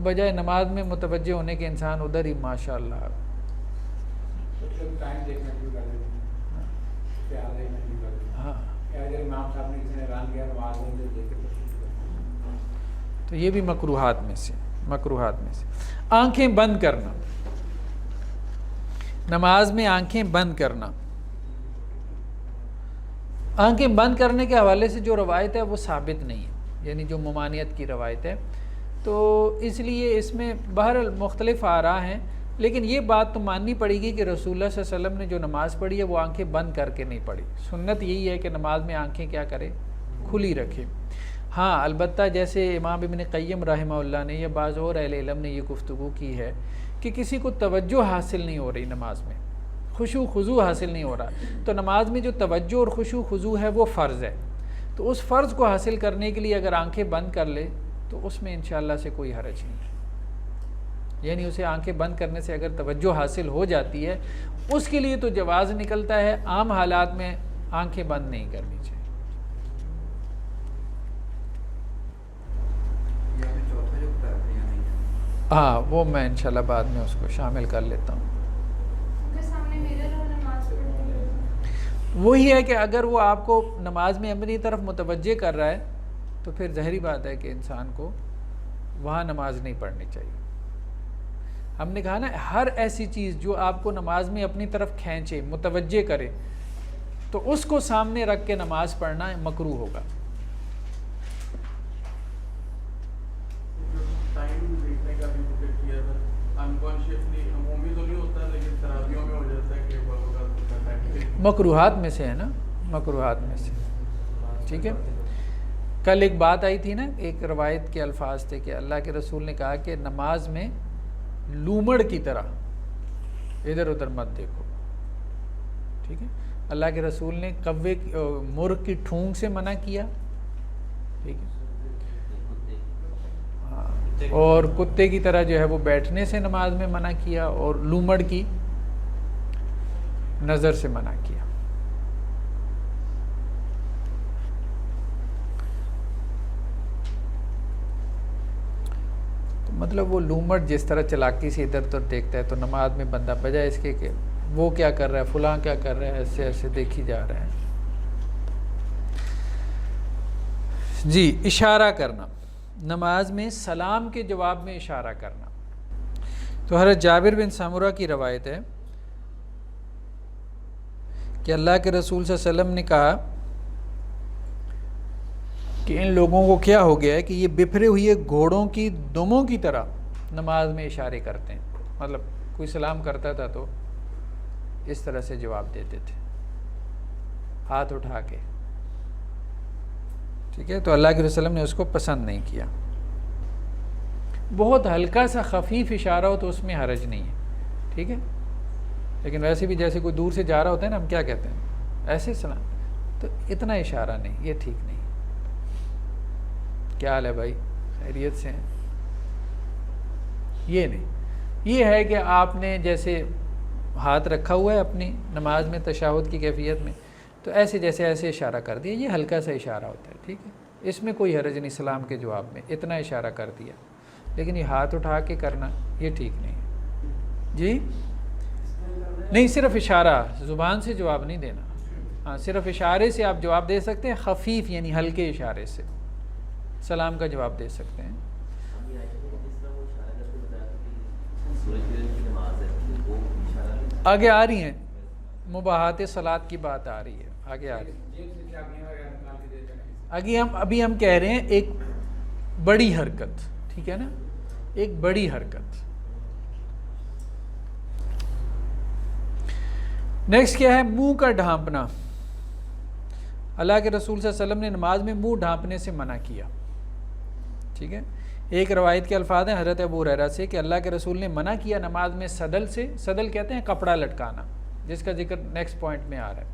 بجائے نماز میں متوجہ ہونے کے انسان ادھر ہی ماشاء اللہ۔ ہاں، تو یہ بھی مکروہات میں سے۔ آنکھیں بند کرنا، نماز میں آنکھیں بند کرنا، آنکھیں بند کرنے کے حوالے سے جو روایت ہے وہ ثابت نہیں ہے، یعنی جو ممانعت کی روایت ہے، تو اس لیے اس میں بہرحال مختلف آراء ہیں، لیکن یہ بات تو ماننی پڑے گی کہ رسول اللہ صلی اللہ علیہ وسلم نے جو نماز پڑھی ہے وہ آنکھیں بند کر کے نہیں پڑھی۔ سنت یہی ہے کہ نماز میں آنکھیں کیا کرے؟ کھلی رکھے۔ ہاں البتہ جیسے امام ابن قیم رحمہ اللہ نے یا بعض اور اہل علم نے یہ گفتگو کی ہے کہ کسی کو توجہ حاصل نہیں ہو رہی نماز میں، خشوع خضوع حاصل نہیں ہو رہا، تو نماز میں جو توجہ اور خشوع خضوع ہے وہ فرض ہے، تو اس فرض کو حاصل کرنے کے لیے اگر آنکھیں بند کر لے تو اس میں انشاءاللہ سے کوئی حرج نہیں ہے، یعنی اسے آنکھیں بند کرنے سے اگر توجہ حاصل ہو جاتی ہے اس کے لیے تو جواز نکلتا ہے، عام حالات میں آنکھیں بند نہیں کرنی چاہیے۔ ہاں وہ میں انشاءاللہ بعد میں اس کو شامل کر لیتا ہوں۔ وہی ہے کہ اگر وہ آپ کو نماز میں اپنی طرف متوجہ کر رہا ہے تو پھر ظاہری بات ہے کہ انسان کو وہاں نماز نہیں پڑھنی چاہیے۔ ہم نے کہا نا ہر ایسی چیز جو آپ کو نماز میں اپنی طرف کھینچے، متوجہ کرے، تو اس کو سامنے رکھ کے نماز پڑھنا مکروہ ہوگا۔ مکروہات میں سے ہے نا، مکروہات میں سے، ٹھیک ہے۔ کل ایک بات آئی تھی نا، ایک روایت کے الفاظ تھے کہ اللہ کے رسول نے کہا کہ نماز میں لومڑ کی طرح ادھر ادھر مت دیکھو، ٹھیک ہے۔ اللہ کے رسول نے کوے مرغ کی ٹھونگ سے منع کیا، ٹھیک ہے، ہاں، اور کتے کی طرح جو ہے وہ بیٹھنے سے نماز میں منع کیا، اور لومڑ کی نظر سے منع کیا۔ تو مطلب وہ لومڑ جس طرح چلاکی سے ادھر ادھر دیکھتا ہے تو نماز میں بندہ بجائے اس کے کہ وہ کیا کر رہا ہے، فلاں کیا کر رہا ہے، ایسے ایسے دیکھی جا رہا ہے۔ جی، اشارہ کرنا، نماز میں سلام کے جواب میں اشارہ کرنا۔ تو حضرت جابر بن سمرہ کی روایت ہے کہ اللہ کے رسول صلی اللہ علیہ وسلم نے کہا کہ ان لوگوں کو کیا ہو گیا ہے کہ یہ بپھرے ہوئے گھوڑوں کی دموں کی طرح نماز میں اشارے کرتے ہیں، مطلب کوئی سلام کرتا تھا تو اس طرح سے جواب دیتے تھے ہاتھ اٹھا کے، ٹھیک ہے۔ تو اللہ کے رسول صلی اللہ علیہ وسلم نے اس کو پسند نہیں کیا۔ بہت ہلکا سا خفیف اشارہ ہو تو اس میں حرج نہیں ہے، ٹھیک ہے، لیکن ویسے بھی جیسے کوئی دور سے جا رہا ہوتا ہے نا، ہم کیا کہتے ہیں ایسے سلام، تو اتنا اشارہ نہیں، یہ ٹھیک نہیں۔ کیا حال ہے بھائی، خیریت سے ہیں؟ یہ نہیں، یہ ہے کہ آپ نے جیسے ہاتھ رکھا ہوا ہے اپنی نماز میں تشہد کی کیفیت میں، تو ایسے جیسے ایسے اشارہ کر دیا، یہ ہلکا سا اشارہ ہوتا ہے، ٹھیک ہے، اس میں کوئی حرج نہیں سلام کے جواب میں، اتنا اشارہ کر دیا، لیکن یہ ہاتھ اٹھا کے کرنا یہ ٹھیک نہیں ہے۔ جی نہیں، صرف اشارہ، زبان سے جواب نہیں دینا، ہاں صرف اشارے سے آپ جواب دے سکتے ہیں، خفیف یعنی ہلکے اشارے سے سلام کا جواب دے سکتے ہیں۔ آگے آ رہی ہیں، مباحات صلاۃ کی بات آ رہی ہے، آگے آ رہی ہے۔ ابھی ہم کہہ رہے ہیں ایک بڑی حرکت، ٹھیک ہے نا، ایک بڑی حرکت۔ نیکسٹ کیا ہے؟ منہ کا ڈھانپنا۔ اللہ کے رسول صلی اللہ علیہ وسلم نے نماز میں منہ ڈھانپنے سے منع کیا، ٹھیک ہے۔ ایک روایت کے الفاظ ہیں حضرت ابو ہریرہ سے کہ اللہ کے رسول نے منع کیا نماز میں صدل سے، صدل کہتے ہیں کپڑا لٹکانا، جس کا ذکر نیکسٹ پوائنٹ میں آ رہا ہے۔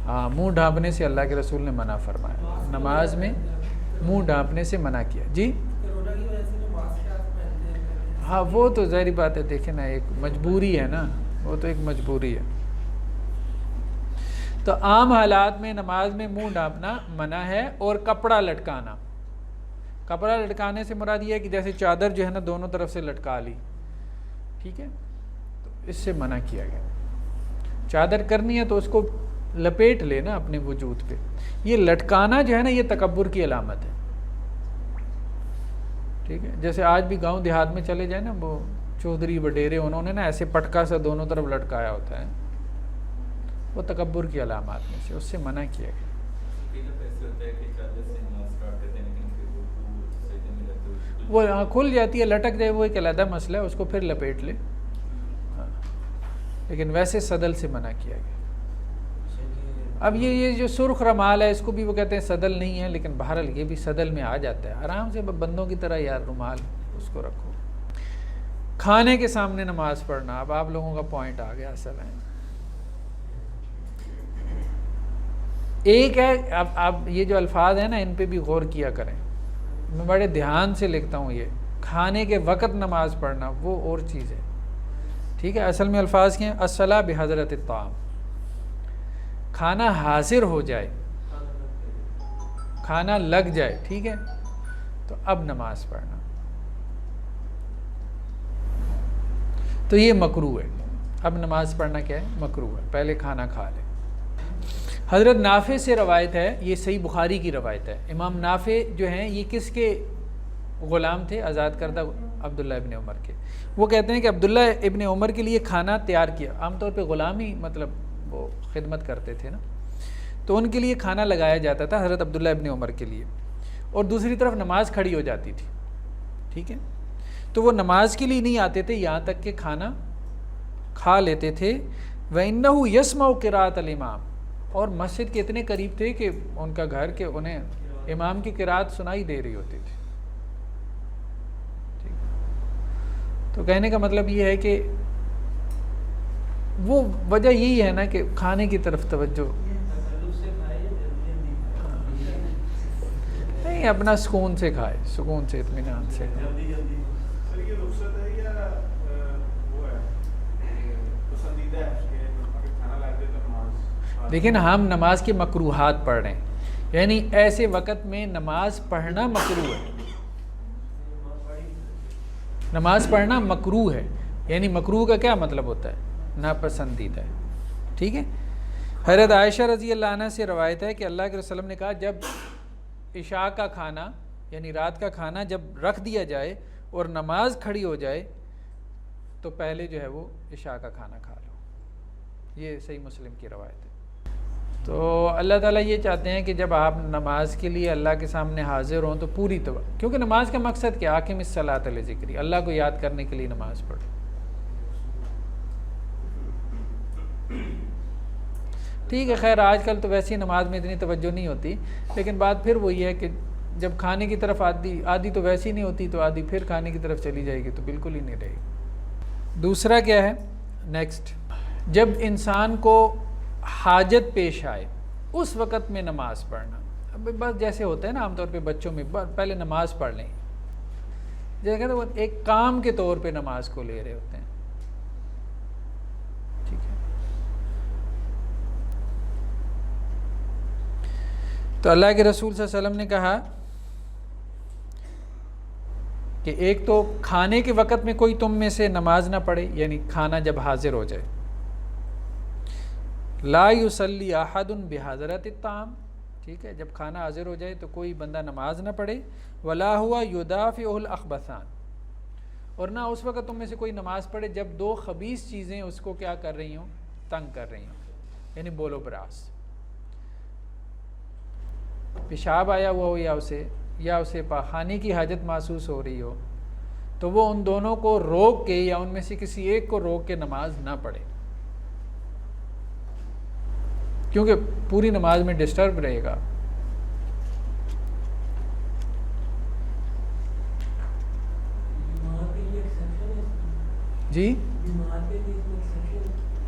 ہاں، منہ ڈھانپنے سے اللہ کے رسول نے منع فرمایا، نماز میں منہ ڈھانپنے سے منع کیا۔ جی ہاں، وہ تو ظاہری بات ہے، دیکھیں نا، ایک مجبوری ہے نا، وہ تو ایک مجبوری ہے۔ تو عام حالات میں نماز میں منہ ڈھانپنا منع ہے، اور کپڑا لٹکانا، کپڑا لٹکانے سے مراد یہ ہے کہ جیسے چادر جو ہے نا دونوں طرف سے لٹکا لی، ٹھیک ہے، تو اس سے منع کیا گیا۔ چادر کرنی ہے تو اس کو لپیٹ لے نا اپنے وجود پہ، یہ لٹکانا جو ہے نا یہ تکبر کی علامت ہے، ٹھیک ہے۔ جیسے آج بھی گاؤں دیہات میں چلے جائیں نا، وہ چودھری وڈیرے انہوں نے نا ایسے پٹکا سا دونوں طرف لٹکایا ہوتا ہے، وہ تکبر کی علامات میں سے، اس سے منع کیا گیا۔ وہ کھل جاتی ہے، لٹک جائے، وہ ایک علیحدہ مسئلہ ہے، اس کو پھر لپیٹ لے، ہاں، لیکن ویسے صدل سے منع کیا گیا۔ اب یہ جو سرخ رومال ہے اس کو بھی وہ کہتے ہیں صدل نہیں ہے، لیکن بہرحال یہ بھی صدل میں آ جاتا ہے، آرام سے بندوں کی طرح یار رومال اس کو رکھو۔ کھانے کے سامنے نماز پڑھنا، اب آپ لوگوں کا پوائنٹ آ گیا اصل ہے۔ ایک ہے، اب یہ جو الفاظ ہیں نا ان پہ بھی غور کیا کریں، میں بڑے دھیان سے لکھتا ہوں، یہ کھانے کے وقت نماز پڑھنا وہ اور چیز ہے، ٹھیک ہے۔ اصل میں الفاظ کیا ہیں؟ الصلاۃ بحضرت الطعام، کھانا حاضر ہو جائے، کھانا لگ جائے، ٹھیک ہے، تو اب نماز پڑھنا، تو یہ مکروہ ہے۔ اب نماز پڑھنا کیا ہے؟ مکروہ ہے، پہلے کھانا کھا لے۔ حضرت نافع سے روایت ہے، یہ صحیح بخاری کی روایت ہے، امام نافع جو ہیں یہ کس کے غلام تھے؟ آزاد کردہ عبداللہ ابن عمر کے۔ وہ کہتے ہیں کہ عبداللہ ابن عمر کے لیے کھانا تیار کیا، عام طور پہ غلام ہی مطلب وہ خدمت کرتے تھے نا، تو ان کے لیے کھانا لگایا جاتا تھا حضرت عبداللہ ابن عمر کے لیے، اور دوسری طرف نماز کھڑی ہو جاتی تھی، ٹھیک ہے، تو وہ نماز کے لیے نہیں آتے تھے یہاں تک کہ کھانا کھا لیتے تھے۔ وَإِنَّهُ يَسْمَعُ قِرَاءَةَ الْإِمَامِ، اور مسجد کے اتنے قریب تھے کہ ان کا گھر کے انہیں امام کی قرات سنائی دے رہی ہوتی تھی، ٹھیک۔ تو کہنے کا مطلب یہ ہے کہ وہ وجہ یہی ہے نا کہ کھانے کی طرف توجہ نہیں، اپنا سکون سے کھائے، سکون سے، اطمینان سے۔ لیکن ہم نماز کے مکروہات پڑھ رہے ہیں، یعنی ایسے وقت میں نماز پڑھنا مکروہ ہے، نماز پڑھنا مکروہ ہے، یعنی مکروہ کا کیا مطلب ہوتا ہے؟ ناپسندیدہ ہے، ٹھیک ہے۔ حضرت عائشہ رضی اللہ عنہ سے روایت ہے کہ اللہ کے رسول نے کہا جب عشاء کا کھانا یعنی رات کا کھانا جب رکھ دیا جائے اور نماز کھڑی ہو جائے تو پہلے جو ہے وہ عشاء کا کھانا کھا لو، یہ صحیح مسلم کی روایت ہے۔ تو اللہ تعالیٰ یہ چاہتے ہیں کہ جب آپ نماز کے لیے اللہ کے سامنے حاضر ہوں تو پوری کیونکہ نماز کا مقصد کیا؟ اقم الصلاۃ لذکری، اللہ کو یاد کرنے کے لیے نماز پڑھو، ٹھیک ہے۔ خیر آج کل تو ویسی نماز میں اتنی توجہ نہیں ہوتی، لیکن بات پھر وہی ہے کہ جب کھانے کی طرف آدھی تو ویسی نہیں ہوتی، تو آدھی پھر کھانے کی طرف چلی جائے گی تو بالکل ہی نہیں رہے گی۔ دوسرا کیا ہے؟ نیکسٹ، جب انسان کو حاجت پیش آئے اس وقت میں نماز پڑھنا، اب بس جیسے ہوتا ہے نا عام طور پہ بچوں میں پہلے نماز پڑھ لیں، جیسے کہتے ہیں وہ ایک کام کے طور پہ نماز کو لے رہے ہوتے ہیں، ٹھیک ہے۔ تو اللہ کے رسول صلی اللہ علیہ وسلم نے کہا کہ ایک تو کھانے کے وقت میں کوئی تم میں سے نماز نہ پڑھے، یعنی کھانا جب حاضر ہو جائے، لا یصلی احد بحضرۃ الطعام، ٹھیک ہے، جب کھانا حاضر ہو جائے تو کوئی بندہ نماز نہ پڑھے، ولا ہوا یدافعہ الاخبثان، اور نہ اس وقت تم میں سے کوئی نماز پڑھے جب دو خبیث چیزیں اس کو کیا کر رہی ہوں، تنگ کر رہی ہوں، یعنی بولو براس، پیشاب آیا ہوا ہو یا اسے پاخانے کی حاجت محسوس ہو رہی ہو، تو وہ ان دونوں کو روک کے یا ان میں سے کسی ایک کو روک کے نماز نہ پڑھے، کیونکہ پوری نماز میں ڈسٹرب رہے گا۔ جی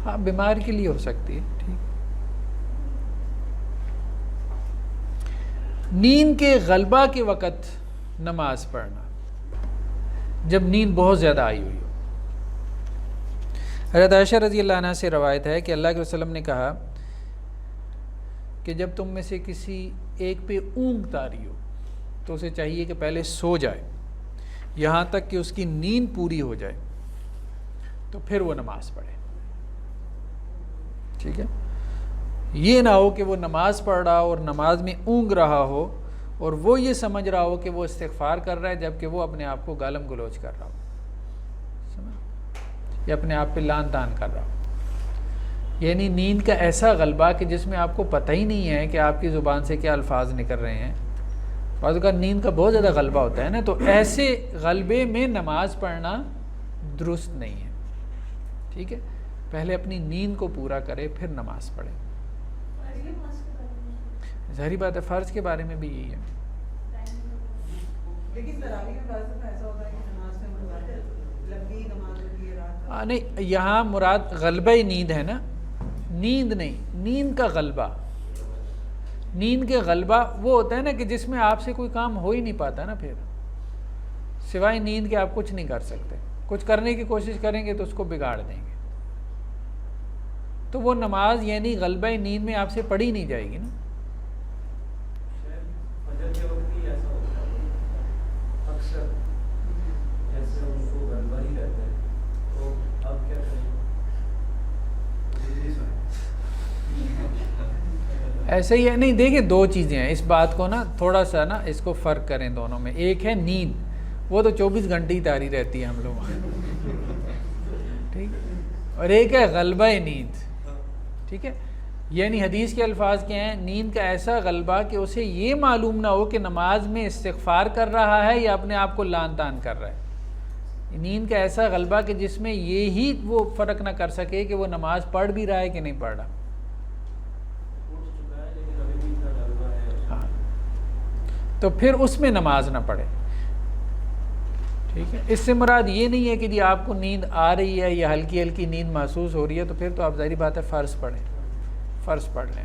ہاں، بیمار کے لیے ہو سکتی ہے، ٹھیک۔ نیند کے غلبہ کے وقت نماز پڑھنا، جب نیند بہت زیادہ آئی ہوئی ہو۔ حضرت عائشہ رضی اللہ عنہ سے روایت ہے کہ اللہ کے وسلم نے کہا کہ جب تم میں سے کسی ایک پہ اونگ طاری ہو تو اسے چاہیے کہ پہلے سو جائے یہاں تک کہ اس کی نیند پوری ہو جائے، تو پھر وہ نماز پڑھے، ٹھیک ہے۔ یہ نہ ہو کہ وہ نماز پڑھ رہا ہو اور نماز میں اونگ رہا ہو اور وہ یہ سمجھ رہا ہو کہ وہ استغفار کر رہا ہے جبکہ وہ اپنے آپ کو گالم گلوچ کر رہا ہو، یا اپنے آپ پہ لان تان کر رہا ہو۔ یعنی نیند کا ایسا غلبہ کہ جس میں آپ کو پتہ ہی نہیں ہے کہ آپ کی زبان سے کیا الفاظ نکل رہے ہیں۔ بعض اوقات نیند کا بہت زیادہ غلبہ ہوتا ہے نا، تو ایسے غلبے میں نماز پڑھنا درست نہیں ہے، ٹھیک ہے۔ پہلے اپنی نیند کو پورا کرے پھر نماز پڑھے۔ ظاہری بات ہے فرض کے بارے میں بھی یہی ہے۔ لیکن تراویح میں بعض دفعہ ایسا ہوتا ہے کہ نماز میں مراد لمبی نماز ہوتی ہے رات کو۔ نہیں، یہاں مراد غلبہ نیند ہے نا، نیند نہیں، نیند کا غلبہ۔ نیند کے غلبہ وہ ہوتا ہے نا کہ جس میں آپ سے کوئی کام ہو ہی نہیں پاتا نا، پھر سوائے نیند کے آپ کچھ نہیں کر سکتے، کچھ کرنے کی کوشش کریں گے تو اس کو بگاڑ دیں گے، تو وہ نماز یعنی غلبہ نیند میں آپ سے پڑھی نہیں جائے گی نا۔ فجر کے وقت بھی ایسا ہوتا ہے اکثر، جیسے ان کو غلبہ ہی رہتا ہے، تو اب کیا کریں؟ ایسے ہی ہے، نہیں دیکھیں دو چیزیں ہیں، اس بات کو نا تھوڑا سا نا اس کو فرق کریں دونوں میں۔ ایک ہے نیند، وہ تو 24 گھنٹے ہی طاری رہتی ہے ہم لوگ، ٹھیک، اور ایک ہے غلبہ نیند، ٹھیک ہے۔ یعنی حدیث کے الفاظ کیا ہیں؟ نیند کا ایسا غلبہ کہ اسے یہ معلوم نہ ہو کہ نماز میں استغفار کر رہا ہے یا اپنے آپ کو لان تان کر رہا ہے۔ نیند کا ایسا غلبہ کہ جس میں یہی وہ فرق نہ کر سکے کہ وہ نماز پڑھ بھی رہا ہے کہ نہیں پڑھ رہا۔ ہاں، تو پھر اس میں نماز نہ پڑھے، ٹھیک ہے۔ اس سے مراد یہ نہیں ہے کہ جی آپ کو نیند آ رہی ہے یا ہلکی ہلکی نیند محسوس ہو رہی ہے تو پھر تو آپ ظاہری بات ہے فرض پڑھیں، فرض پڑھ لیں۔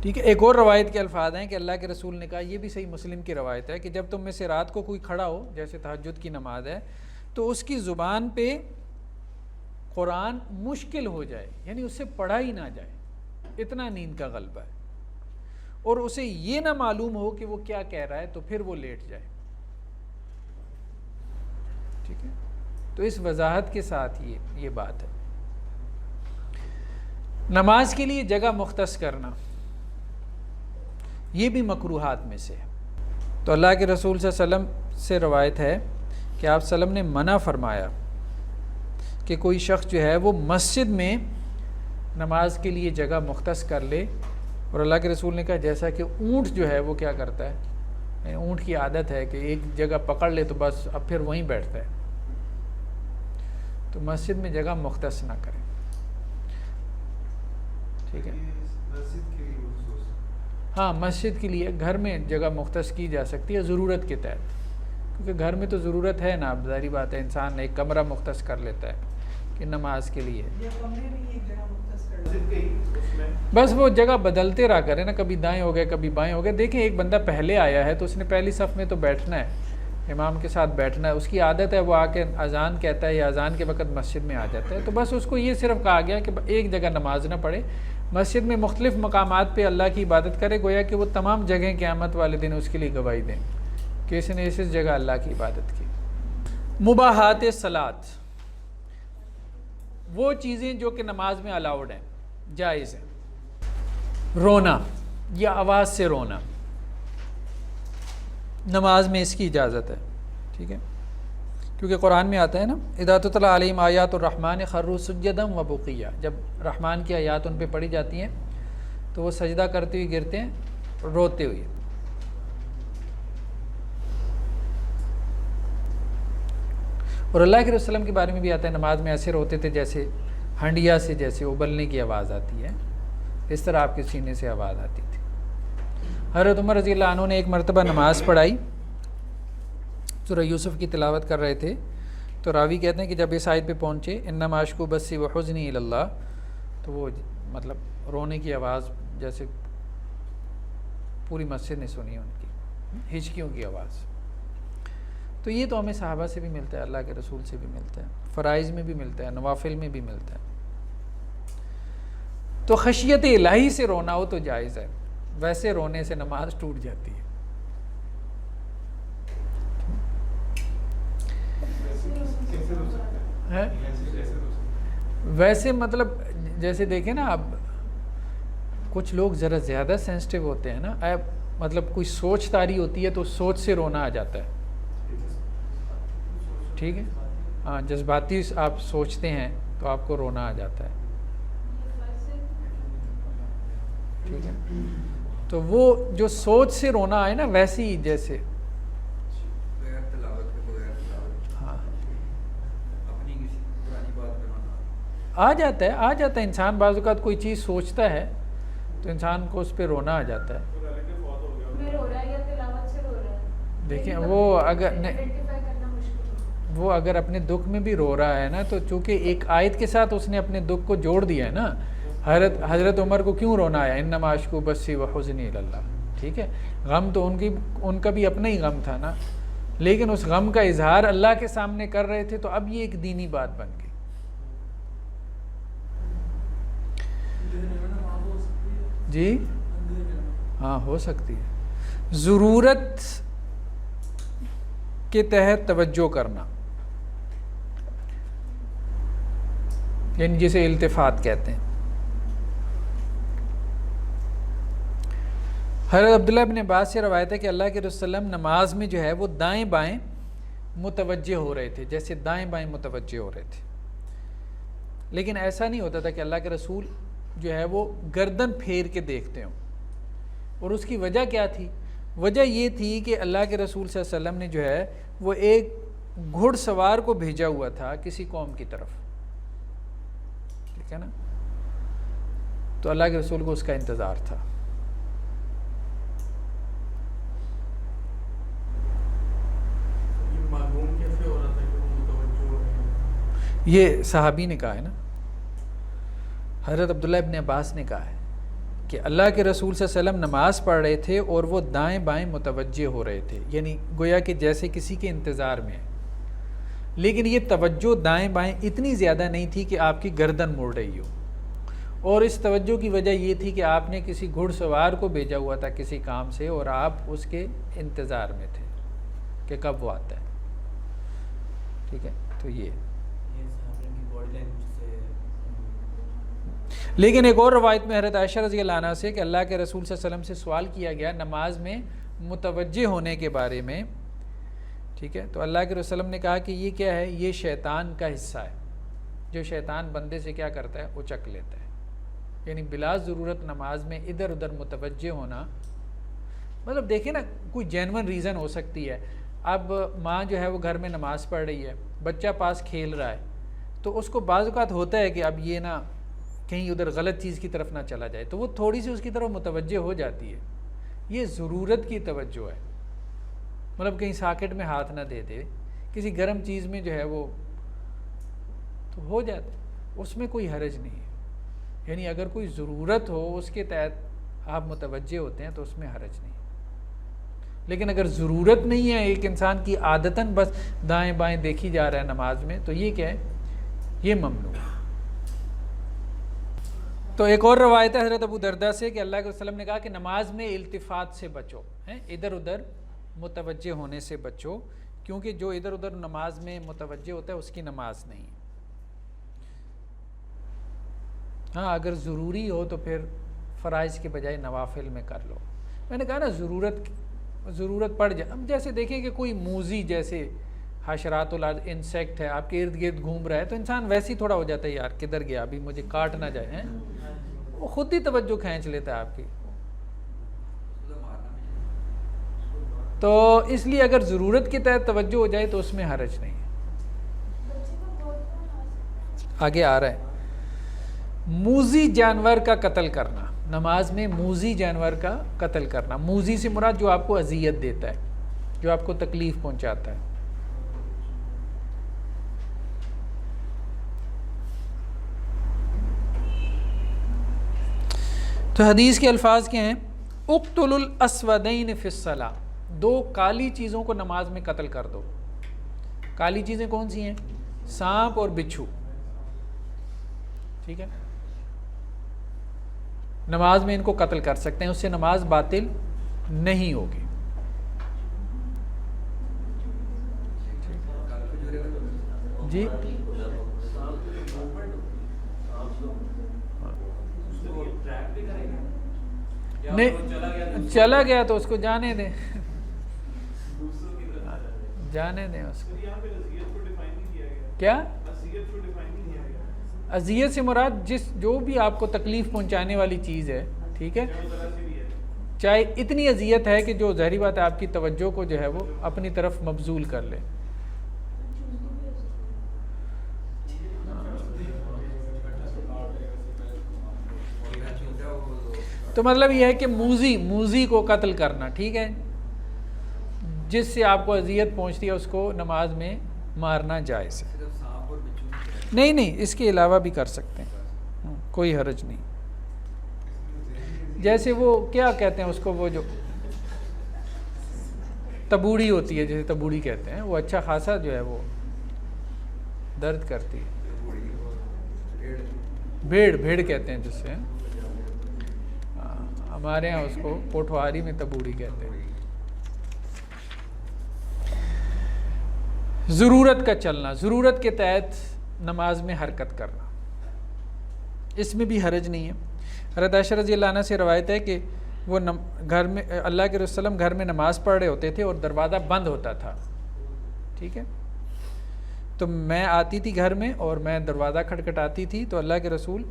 ٹھیک ہے۔ ایک اور روایت کے الفاظ ہیں کہ اللہ کے رسول نے کہا، یہ بھی صحیح مسلم کی روایت ہے، کہ جب تم میں سے رات کو کوئی کھڑا ہو، جیسے تہجد کی نماز ہے، تو اس کی زبان پہ قرآن مشکل ہو جائے، یعنی اس سے پڑھا ہی نہ جائے، اتنا نیند کا غلبہ ہے، اور اسے یہ نہ معلوم ہو کہ وہ کیا کہہ رہا ہے، تو پھر وہ لیٹ جائے، ٹھیک ہے۔ تو اس وضاحت کے ساتھ یہ بات ہے۔ نماز کے لیے جگہ مختص کرنا یہ بھی مکروہات میں سے ہے۔ تو اللہ کے رسول صلی اللہ علیہ وسلم سے روایت ہے کہ آپ صلی اللہ علیہ وسلم نے منع فرمایا کہ کوئی شخص جو ہے وہ مسجد میں نماز کے لیے جگہ مختص کر لے، اور اللہ کے رسول نے کہا جیسا کہ اونٹ جو ہے وہ کیا کرتا ہے، یعنی اونٹ کی عادت ہے کہ ایک جگہ پکڑ لے تو بس اب پھر وہیں بیٹھتا ہے، تو مسجد میں جگہ مختص نہ کریں، ٹھیک ہے۔ ہاں، مسجد کے لیے گھر میں جگہ مختص کی جا سکتی ہے ضرورت کے تحت، کیونکہ گھر میں تو ضرورت ہے نا، اب ظاہری بات ہے انسان ایک کمرہ مختص کر لیتا ہے کہ نماز کے لیے، بس وہ جگہ بدلتے رہا کرے نا، کبھی دائیں ہو گئے کبھی بائیں ہو گئے۔ دیکھیں ایک بندہ پہلے آیا ہے تو اس نے پہلی صف میں تو بیٹھنا ہے، امام کے ساتھ بیٹھنا ہے، اس کی عادت ہے، وہ آ کے اذان کہتا ہے یا اذان کے وقت مسجد میں آ جاتا ہے، تو بس اس کو یہ صرف کہا گیا کہ ایک جگہ نماز نہ پڑھے، مسجد میں مختلف مقامات پہ اللہ کی عبادت کرے، گویا کہ وہ تمام جگہیں قیامت والے دن اس کے لیے گواہی دیں کہ اس نے اس جگہ اللہ کی عبادت کی۔ مباحات صلاۃ، وہ چیزیں جو کہ نماز میں الاؤڈ ہیں، جائز ہیں۔ رونا یا آواز سے رونا، نماز میں اس کی اجازت ہے، ٹھیک ہے، کیونکہ قرآن میں آتا ہے نا اذا تتلی علیہم آیات الرحمن خروا سجدا وبقیہ، جب رحمان کی آیات ان پہ پڑھی جاتی ہیں تو وہ سجدہ کرتے ہوئے گرتے ہیں، روتے ہوئے۔ اور اللہ کے رسول وسلم کے بارے میں بھی آتا ہے نماز میں ایسے روتے تھے جیسے ہنڈیا سے جیسے ابلنے کی آواز آتی ہے، اس طرح آپ کے سینے سے آواز آتی تھی۔ حضرت عمر رضی اللہ عنہ نے ایک مرتبہ نماز پڑھائی، سورہ یوسف کی تلاوت کر رہے تھے، تو راوی کہتے ہیں کہ جب اس آیت پہ پہنچے انما اشکو بثی وحزنی الی اللہ، تو وہ مطلب رونے کی آواز جیسے پوری مسجد نے سنی ان کی، ہچکیوں کی آواز۔ تو یہ تو ہمیں صحابہ سے بھی ملتا ہے، اللہ کے رسول سے بھی ملتا ہے، فرائض میں بھی ملتا ہے، نوافل میں بھی ملتا ہے۔ تو خشیت الہی سے رونا ہو تو جائز ہے، ویسے رونے سے نماز ٹوٹ جاتی ہے۔ ویسے مطلب جیسے دیکھیں نا، اب کچھ لوگ ذرا زیادہ سینسٹیو ہوتے ہیں نا، مطلب کوئی سوچ تاری ہوتی ہے تو سوچ سے رونا آ جاتا ہے، ٹھیک ہے، ہاں جذباتی آپ سوچتے ہیں تو آپ کو رونا آ جاتا ہے، ٹھیک ہے۔ تو وہ جو سوچ سے رونا آئے نا، ویسے ہی جیسے ہاں آ جاتا ہے انسان بعض اوقات کوئی چیز سوچتا ہے تو انسان کو اس پہ رونا آ جاتا ہے۔ دیکھیں وہ اگر اپنے دکھ میں بھی رو رہا ہے نا، تو چونکہ ایک آیت کے ساتھ اس نے اپنے دکھ کو جوڑ دیا ہے نا، حضرت عمر کو کیوں رونا آیا، انما اشکو بثی وحزنی الی اللہ، ٹھیک ہے، غم تو ان کا بھی اپنا ہی غم تھا نا، لیکن اس غم کا اظہار اللہ کے سامنے کر رہے تھے، تو اب یہ ایک دینی بات بن گئی۔ جی ہاں ہو سکتی ہے، ضرورت کے تحت توجہ کرنا، یعنی جسے التفات کہتے ہیں۔ حضرت عبداللہ بن عباس سے روایت ہے کہ اللہ کے رسول وسلم نماز میں جو ہے وہ دائیں بائیں متوجہ ہو رہے تھے، جیسے دائیں بائیں متوجہ ہو رہے تھے، لیکن ایسا نہیں ہوتا تھا کہ اللہ کے رسول جو ہے وہ گردن پھیر کے دیکھتے ہوں۔ اور اس کی وجہ کیا تھی؟ وجہ یہ تھی کہ اللہ کے رسول صلی اللہ علیہ وسلم نے جو ہے وہ ایک گھڑ سوار کو بھیجا ہوا تھا کسی قوم کی طرف، ٹھیک ہے نا، تو اللہ کے رسول کو اس کا انتظار تھا۔ یہ صحابی نے کہا ہے نا، حضرت عبداللہ ابن عباس نے کہا ہے کہ اللہ کے رسول صلی اللہ علیہ وسلم نماز پڑھ رہے تھے اور وہ دائیں بائیں متوجہ ہو رہے تھے، یعنی گویا کہ جیسے کسی کے انتظار میں ہے، لیکن یہ توجہ دائیں بائیں اتنی زیادہ نہیں تھی کہ آپ کی گردن مڑ رہی ہو، اور اس توجہ کی وجہ یہ تھی کہ آپ نے کسی گھڑ سوار کو بھیجا ہوا تھا کسی کام سے، اور آپ اس کے انتظار میں تھے کہ کب وہ آتا ہے، ٹھیک ہے۔ تو یہ لیکن ایک اور روایت میں حضرت عائشہ رضی اللہ عنہ سے کہ اللہ کے رسول صلی اللہ علیہ وسلم سے سوال کیا گیا نماز میں متوجہ ہونے کے بارے میں، ٹھیک ہے، تو اللہ کے رسول صلی اللہ علیہ وسلم نے کہا کہ یہ کیا ہے، یہ شیطان کا حصہ ہے، جو شیطان بندے سے کیا کرتا ہے، اچک لیتا ہے، یعنی بلا ضرورت نماز میں ادھر ادھر متوجہ ہونا، مطلب دیکھیں نا کوئی جینون ریزن ہو سکتی ہے، اب ماں جو ہے وہ گھر میں نماز پڑھ رہی ہے، بچہ پاس کھیل رہا ہے، تو اس کو بعض اوقات ہوتا ہے کہ اب یہ نا کہیں ادھر غلط چیز کی طرف نہ چلا جائے، تو وہ تھوڑی سی اس کی طرف متوجہ ہو جاتی ہے، یہ ضرورت کی توجہ ہے، مطلب کہیں ساکٹ میں ہاتھ نہ دے دے، کسی گرم چیز میں جو ہے وہ تو ہو جاتا ہے، اس میں کوئی حرج نہیں ہے، یعنی اگر کوئی ضرورت ہو اس کے تحت آپ متوجہ ہوتے ہیں تو اس میں حرج نہیں، لیکن اگر ضرورت نہیں ہے، ایک انسان کی عادتاً بس دائیں بائیں دیکھی جا رہا ہے نماز میں، تو یہ کیا ہے، یہ ممنوع ہے۔ تو ایک اور روایت ہے حضرت ابو درداء سے کہ اللہ کے وسلم نے کہا کہ نماز میں التفات سے بچو، ادھر ادھر متوجہ ہونے سے بچو، کیونکہ جو ادھر ادھر نماز میں متوجہ ہوتا ہے اس کی نماز نہیں۔ ہاں اگر ضروری ہو تو پھر فرائض کے بجائے نوافل میں کر لو، میں نے کہا نا ضرورت ضرورت پڑ جائے. اب جیسے دیکھیں کہ کوئی موذی جیسے حشرات الارض انسیکٹ ہے آپ کے ارد گرد گھوم رہا ہے تو انسان ویسے ہی تھوڑا ہو جاتا ہے یار کدھر گیا ابھی مجھے کاٹ نہ جائے ہیں, وہ خود ہی توجہ کھینچ لیتا ہے آپ کی. تو اس لیے اگر ضرورت کے تحت توجہ ہو جائے تو اس میں حرج نہیں ہے. آگے آ رہا ہے موذی جانور کا قتل کرنا. نماز میں موذی جانور کا قتل کرنا. موذی سے مراد جو آپ کو اذیت دیتا ہے, جو آپ کو تکلیف پہنچاتا ہے. تو حدیث کے الفاظ کیا ہیں؟ اقتل الاسودین فی الصلاۃ, 2 کالی چیزوں کو نماز میں قتل کر دو. کالی چیزیں کون سی ہیں؟ سانپ اور بچھو. ٹھیک ہے, نماز میں ان کو قتل کر سکتے ہیں, اس سے نماز باطل نہیں ہوگی. جی نہیں, چلا گیا تو اس کو جانے دیں, جانے دیں اس کو. کیا اذیت سے مراد جو بھی آپ کو تکلیف پہنچانے والی چیز ہے, ٹھیک ہے, چاہے اتنی اذیت ہے کہ جو ظاہری بات ہے آپ کی توجہ کو جو ہے وہ اپنی طرف مبذول کر لے. تو مطلب یہ ہے کہ موذی کو قتل کرنا, ٹھیک ہے, جس سے آپ کو اذیت پہنچتی ہے اس کو نماز میں مارنا جائز ہے. نہیں, اس کے علاوہ بھی کر سکتے ہیں, کوئی حرج نہیں. جیسے وہ کیا کہتے ہیں اس کو, وہ جو تبوڑی ہوتی ہے, جیسے تبوڑی کہتے ہیں, وہ اچھا خاصا جو ہے وہ درد کرتی ہے. بھیڑ کہتے ہیں جس سے, ہمارے ہاں اس کو پوٹھواری میں تبوڑی کہتے ہیں. ضرورت کا چلنا, ضرورت کے تحت نماز میں حرکت کرنا, اس میں بھی حرج نہیں ہے. حضرت عائشہ رضی اللہ عنہ سے روایت ہے کہ وہ گھر میں اللہ کے رسول وسلم گھر میں نماز پڑھ رہے ہوتے تھے اور دروازہ بند ہوتا تھا, ٹھیک ہے, تو میں آتی تھی گھر میں اور میں دروازہ کھٹکھٹاتی تھی تو اللہ کے رسول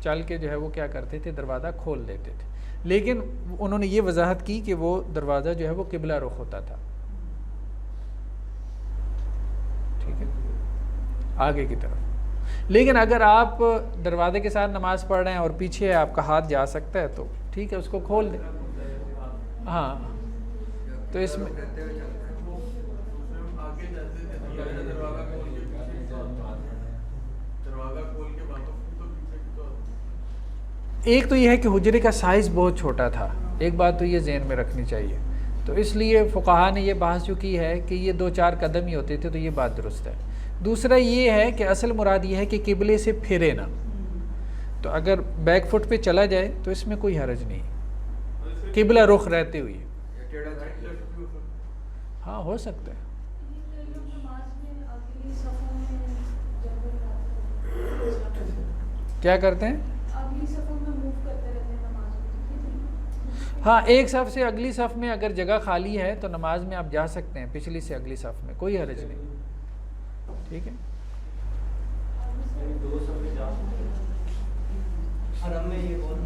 چل کے جو ہے وہ کیا کرتے تھے, دروازہ کھول دیتے تھے. لیکن انہوں نے یہ وضاحت کی کہ وہ دروازہ جو ہے وہ قبلہ رخ ہوتا تھا, ٹھیک ہے, آگے کی طرف. لیکن اگر آپ دروازے کے ساتھ نماز پڑھ رہے ہیں اور پیچھے آپ کا ہاتھ جا سکتا ہے تو ٹھیک ہے, اس کو کھول دیں. ہاں, تو اس میں ایک تو یہ ہے کہ حجرے کا سائز بہت چھوٹا تھا, ایک بات تو یہ ذہن میں رکھنی چاہیے. تو اس لیے فقہا نے یہ بحث جو کی ہے کہ یہ 2-4 قدم ہی ہوتے تھے, تو یہ بات درست ہے. دوسرا یہ ہے کہ اصل مراد یہ ہے کہ قبلے سے پھرے نہ, تو اگر بیک فٹ پہ چلا جائے تو اس میں کوئی حرج نہیں, قبلہ رخ رہتے ہوئے. ہاں ہو سکتا ہے. کیا کرتے ہیں؟ ہاں, ایک صف سے اگلی صف میں اگر جگہ خالی ہے تو نماز میں آپ جا سکتے ہیں, پچھلی سے اگلی صف میں کوئی حرج نہیں, ٹھیک ہے.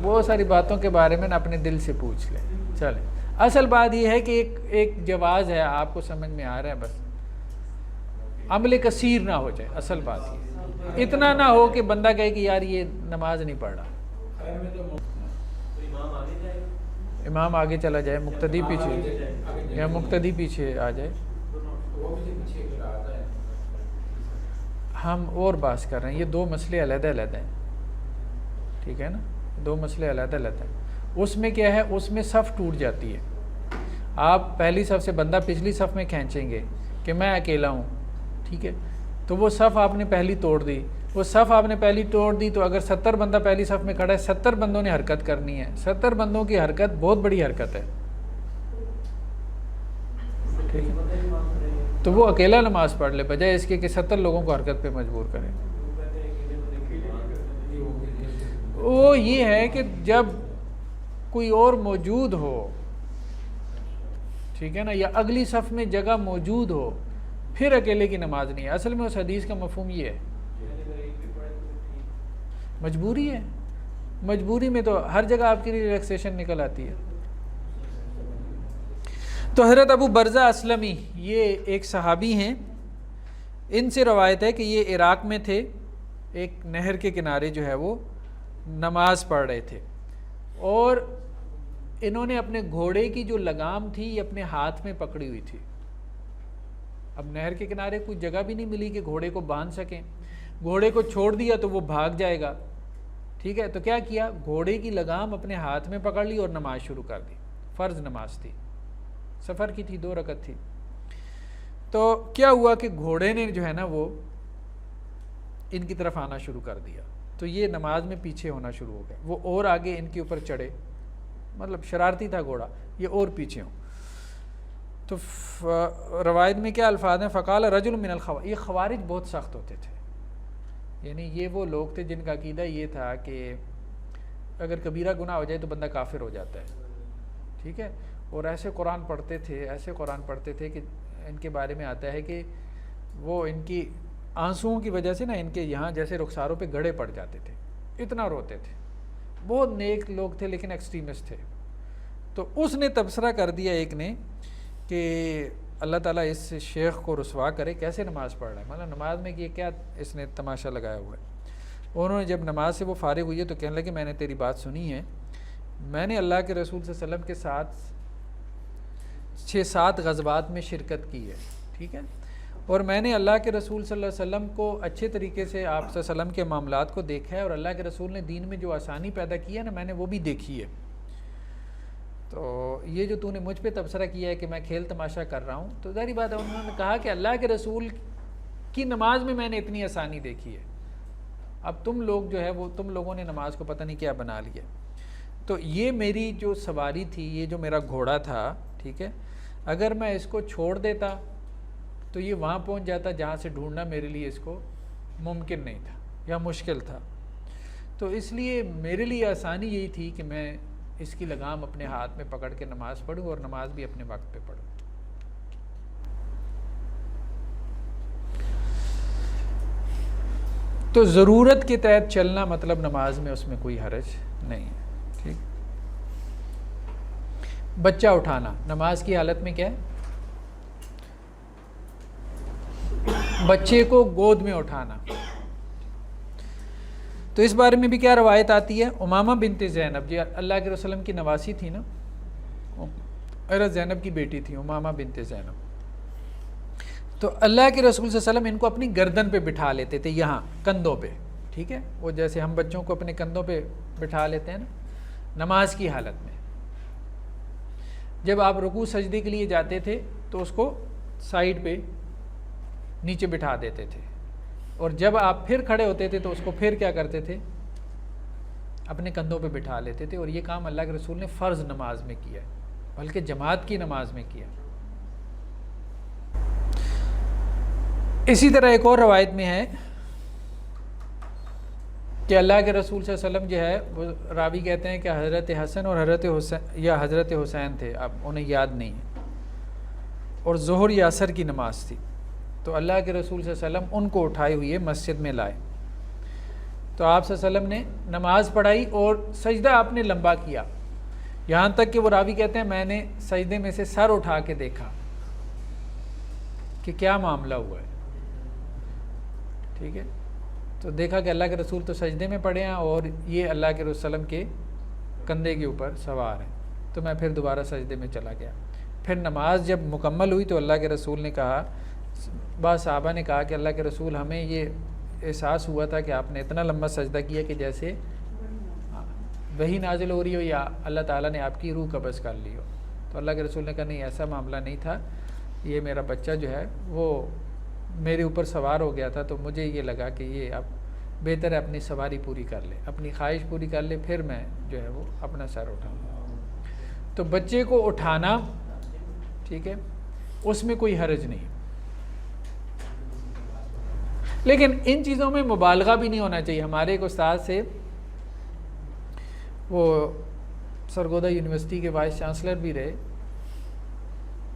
بہت ساری باتوں کے بارے میں اپنے دل سے پوچھ لیں. چلیں, اصل بات یہ ہے کہ ایک جواز ہے, آپ کو سمجھ میں آ رہا ہے, بس عمل کثیر نہ ہو جائے. اصل بات یہ اتنا نہ ہو کہ بندہ کہے کہ یار یہ نماز نہیں پڑھ رہا. امام آگے چلا جائے, مقتدی پیچھے, یا مقتدی پیچھے آ جائے. ہم اور بات کر رہے ہیں, یہ 2 مسئلے علیحدہ ہیں, ٹھیک ہے نا, 2 مسئلے علیحدہ ہیں. اس میں کیا ہے, اس میں صف ٹوٹ جاتی ہے. آپ پہلی صف سے بندہ پچھلی صف میں کھینچیں گے کہ میں اکیلا ہوں, ٹھیک ہے, تو وہ صف آپ نے پہلی توڑ دی. وہ صف آپ نے پہلی توڑ دی تو اگر 70 بندہ پہلی صف میں کھڑا ہے, 70 بندوں نے حرکت کرنی ہے. 70 بندوں کی حرکت بہت بڑی حرکت ہے, ٹھیک ہے, تو وہ اکیلا نماز پڑھ لے بجائے اس کے کہ 70 لوگوں کو حرکت پہ مجبور کرے. وہ یہ ہے کہ جب کوئی اور موجود ہو ٹھیک ہے نا, یا اگلی صف میں جگہ موجود ہو پھر اکیلے کی نماز نہیں ہے. اصل میں اس حدیث کا مفہوم یہ ہے, مجبوری ہے. مجبوری میں تو ہر جگہ آپ کے لیے ریلیکسیشن نکل آتی ہے. تو حضرت ابو برزہ اسلمی یہ ایک صحابی ہیں, ان سے روایت ہے کہ یہ عراق میں تھے, ایک نہر کے کنارے جو ہے وہ نماز پڑھ رہے تھے, اور انہوں نے اپنے گھوڑے کی جو لگام تھی یہ اپنے ہاتھ میں پکڑی ہوئی تھی. اب نہر کے کنارے کوئی جگہ بھی نہیں ملی کہ گھوڑے کو باندھ سکیں, گھوڑے کو چھوڑ دیا تو وہ بھاگ جائے گا. ٹھیک ہے, تو کیا کیا, گھوڑے کی لگام اپنے ہاتھ میں پکڑ لی اور نماز شروع کر دی. فرض نماز تھی, سفر کی تھی, 2 رکعت تھی. تو کیا ہوا کہ گھوڑے نے جو ہے نا وہ ان کی طرف آنا شروع کر دیا, تو یہ نماز میں پیچھے ہونا شروع ہو گئے. وہ اور آگے ان کے اوپر چڑھے, مطلب شرارتی تھا گھوڑا, یہ اور پیچھے ہوں. تو روایت میں کیا الفاظ ہیں, فقال رجل من الخوارج, یہ خوارج بہت سخت ہوتے تھے. یعنی یہ وہ لوگ تھے جن کا عقیدہ یہ تھا کہ اگر کبیرہ گناہ ہو جائے تو بندہ کافر ہو جاتا ہے. ٹھیک ہے, اور ایسے قرآن پڑھتے تھے کہ ان کے بارے میں آتا ہے کہ وہ ان کی آنسوؤں کی وجہ سے نا ان کے یہاں جیسے رخساروں پہ گڑھے پڑ جاتے تھے, اتنا روتے تھے. بہت نیک لوگ تھے لیکن ایکسٹریمسٹ تھے. تو اس نے تبصرہ کر دیا ایک نے کہ اللہ تعالیٰ اس شیخ کو رسوا کرے, کیسے نماز پڑھ رہا ہے, مطلب نماز میں یہ کیا اس نے تماشا لگایا ہوا ہے. انہوں نے جب نماز سے وہ فارغ ہوئی ہے تو کہنے لگے میں نے تیری بات سنی ہے, میں نے اللہ کے رسول صلی اللہ علیہ وسلم کے ساتھ 6-7 غزوات میں شرکت کی ہے. ٹھیک ہے, اور میں نے اللہ کے رسول صلی اللہ علیہ وسلم کو اچھے طریقے سے آپ صلی اللہ علیہ وسلم کے معاملات کو دیکھا ہے, اور اللہ کے رسول نے دین میں جو آسانی پیدا کی ہے نا میں نے وہ بھی دیکھی ہے. تو یہ جو تو نے مجھ پہ تبصرہ کیا ہے کہ میں کھیل تماشا کر رہا ہوں, تو ظاہری بات ہے انہوں نے کہا کہ اللہ کے رسول کی نماز میں نے اتنی آسانی دیکھی ہے, اب تم لوگ جو ہے وہ تم لوگوں نے نماز کو پتہ نہیں کیا بنا لیا. تو یہ میری جو سواری تھی, یہ جو میرا گھوڑا تھا, ٹھیک ہے, اگر میں اس کو چھوڑ دیتا تو یہ وہاں پہنچ جاتا جہاں سے ڈھونڈنا میرے لیے اس کو ممکن نہیں تھا یا مشکل تھا. تو اس لیے میرے لیے آسانی یہی تھی کہ میں اس کی لگام اپنے ہاتھ میں پکڑ کے نماز پڑھوں, اور نماز بھی اپنے وقت پہ پڑھوں. تو ضرورت کے تحت چلنا مطلب نماز میں اس میں کوئی حرج نہیں ہے. ٹھیک, بچہ اٹھانا نماز کی حالت میں کیا ہے, بچے کو گود میں اٹھانا. تو اس بارے میں بھی کیا روایت آتی ہے, امامہ بنت زینب جو اللہ کے رسول کی نواسی تھی نا, حضرت زینب کی بیٹی تھی امامہ بنت زینب. تو اللہ کے رسول صلی اللہ علیہ وسلم ان کو اپنی گردن پہ بٹھا لیتے تھے, یہاں کندھوں پہ. ٹھیک ہے, وہ جیسے ہم بچوں کو اپنے کندھوں پہ بٹھا لیتے ہیں نا نماز کی حالت میں. جب آپ رکوع سجدے کے لیے جاتے تھے تو اس کو سائیڈ پہ نیچے بٹھا دیتے تھے, اور جب آپ پھر کھڑے ہوتے تھے تو اس کو پھر کیا کرتے تھے, اپنے کندھوں پہ بٹھا لیتے تھے. اور یہ کام اللہ کے رسول نے فرض نماز میں کیا, بلکہ جماعت کی نماز میں کیا. اسی طرح ایک اور روایت میں ہے کہ اللہ کے رسول صلی اللہ علیہ وسلم جو ہے وہ راوی کہتے ہیں کہ حضرت حسن اور حضرت حسین تھے, اب انہیں یاد نہیں ہے, اور ظہر یا عصر کی نماز تھی. تو اللہ کے رسول صلی اللہ علیہ وسلم ان کو اٹھائے ہوئے مسجد میں لائے. تو آپ صلی اللہ علیہ وسلم نے نماز پڑھائی اور سجدہ آپ نے لمبا کیا, یہاں تک کہ وہ راوی کہتے ہیں میں نے سجدے میں سے سر اٹھا کے دیکھا کہ کیا معاملہ ہوا ہے. ٹھیک ہے, تو دیکھا کہ اللہ کے رسول تو سجدے میں پڑے ہیں اور یہ اللہ کے رسول وسلم کے کندھے کے اوپر سوار ہیں. تو میں پھر دوبارہ سجدے میں چلا گیا. پھر نماز جب مکمل ہوئی تو اللہ کے رسول نے کہا, بعض صحابہ نے کہا کہ اللہ کے رسول ہمیں یہ احساس ہوا تھا کہ آپ نے اتنا لمبا سجدہ کیا کہ جیسے وحی نازل ہو رہی ہو یا اللہ تعالیٰ نے آپ کی روح قبض کر لی ہو. تو اللہ کے رسول نے کہا نہیں, ایسا معاملہ نہیں تھا, یہ میرا بچہ جو ہے وہ میرے اوپر سوار ہو گیا تھا, تو مجھے یہ لگا کہ یہ اب بہتر ہے اپنی سواری پوری کر لے, اپنی خواہش پوری کر لے, پھر میں جو ہے وہ اپنا سر اٹھاؤں. تو بچے کو اٹھانا, ٹھیک ہے, اس میں کوئی حرج نہیں, لیکن ان چیزوں میں مبالغہ بھی نہیں ہونا چاہیے. ہمارے ایک استاد سے, وہ سرگودا یونیورسٹی کے وائس چانسلر بھی رہے,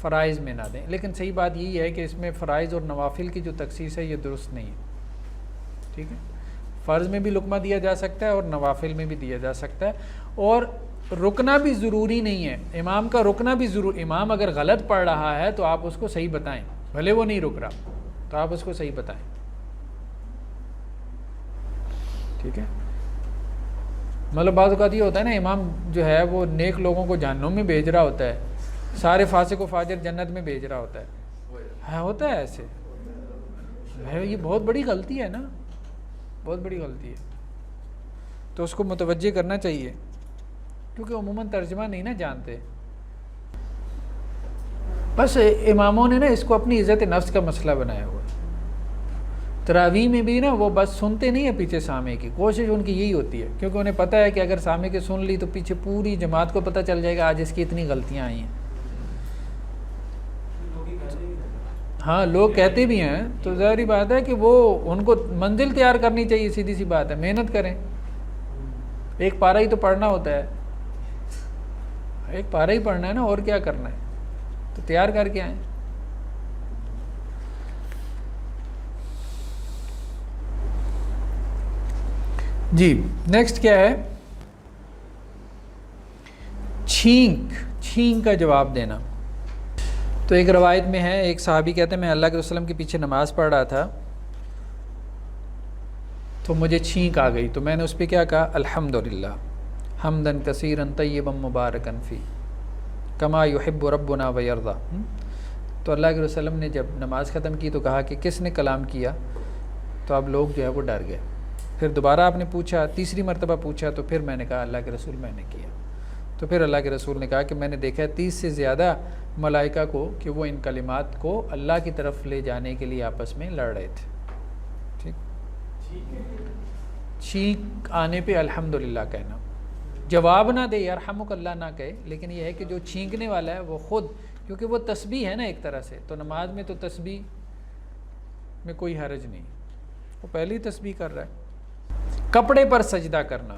فرائض میں نہ دیں. لیکن صحیح بات یہی ہے کہ اس میں فرائض اور نوافل کی جو تخصیص ہے یہ درست نہیں ہے. ٹھیک ہے, فرض میں بھی لقمہ دیا جا سکتا ہے اور نوافل میں بھی دیا جا سکتا ہے, اور رکنا بھی ضروری نہیں ہے. امام کا رکنا بھی امام اگر غلط پڑھ رہا ہے تو آپ اس کو صحیح بتائیں, بھلے وہ نہیں رک رہا تو آپ اس کو صحیح بتائیں. ٹھیک ہے, مطلب بعض اوقات یہ ہوتا ہے نا, امام جو ہے وہ نیک لوگوں کو جہنم میں بھیج رہا ہوتا ہے, سارے فاسق و فاجر جنت میں بھیج رہا ہوتا ہے. ہوتا ہے ایسے, یہ بہت بڑی غلطی ہے نا, بہت بڑی غلطی ہے. تو اس کو متوجہ کرنا چاہیے, کیونکہ عموماً ترجمہ نہیں نا جانتے. بس اماموں نے نا اس کو اپنی عزت نفس کا مسئلہ بنایا ہوا ہے. تراویح میں بھی نا وہ بس سنتے نہیں ہیں پیچھے سامع کی, کوشش ان کی یہی ہوتی ہے, کیونکہ انہیں پتہ ہے کہ اگر سامع کی سن لی تو پیچھے پوری جماعت کو پتہ چل جائے گا آج اس کی اتنی غلطیاں آئی ہیں. ہاں لوگ کہتے بھی ہیں, تو ظاہری بات ہے کہ وہ ان کو منزل تیار کرنی چاہیے. سیدھی سی بات ہے, محنت کریں. ایک پارہ ہی تو پڑھنا ہوتا ہے, ایک پارہ ہی پڑھنا ہے نا, اور کیا کرنا ہے, تو تیار کر کے آئیں. جی نیکسٹ کیا ہے, چھینک کا جواب دینا. تو ایک روایت میں ہے, ایک صحابی کہتے ہیں میں اللہ کے وسلم کے پیچھے نماز پڑھ رہا تھا تو مجھے چھینک آ گئی, تو میں نے اس پہ کیا کہا, الحمدللہ حمدن کثیرن طیبا مبارکن فی کما یحب ربنا ویرضا. تو اللہ کے وسلم نے جب نماز ختم کی تو کہا کہ کس نے کلام کیا, تو اب لوگ جو ہے وہ ڈر گئے. پھر دوبارہ آپ نے پوچھا, تیسری مرتبہ پوچھا, تو پھر میں نے کہا اللہ کے رسول میں نے کیا. تو پھر اللہ کے رسول نے کہا کہ میں نے دیکھا ہے 30 سے زیادہ ملائکہ کو کہ وہ ان کلمات کو اللہ کی طرف لے جانے کے لیے آپس میں لڑ رہے تھے. ٹھیک, چھینک آنے پہ الحمدللہ کہنا, جواب نہ دے یرحمک اللہ نہ کہے, لیکن یہ ہے کہ جو چھینکنے والا ہے وہ خود, کیونکہ وہ تسبیح ہے نا ایک طرح سے, تو نماز میں تو تسبیح میں کوئی حرج نہیں, وہ پہلی تسبیح کر رہا ہے. کپڑے پر سجدہ کرنا,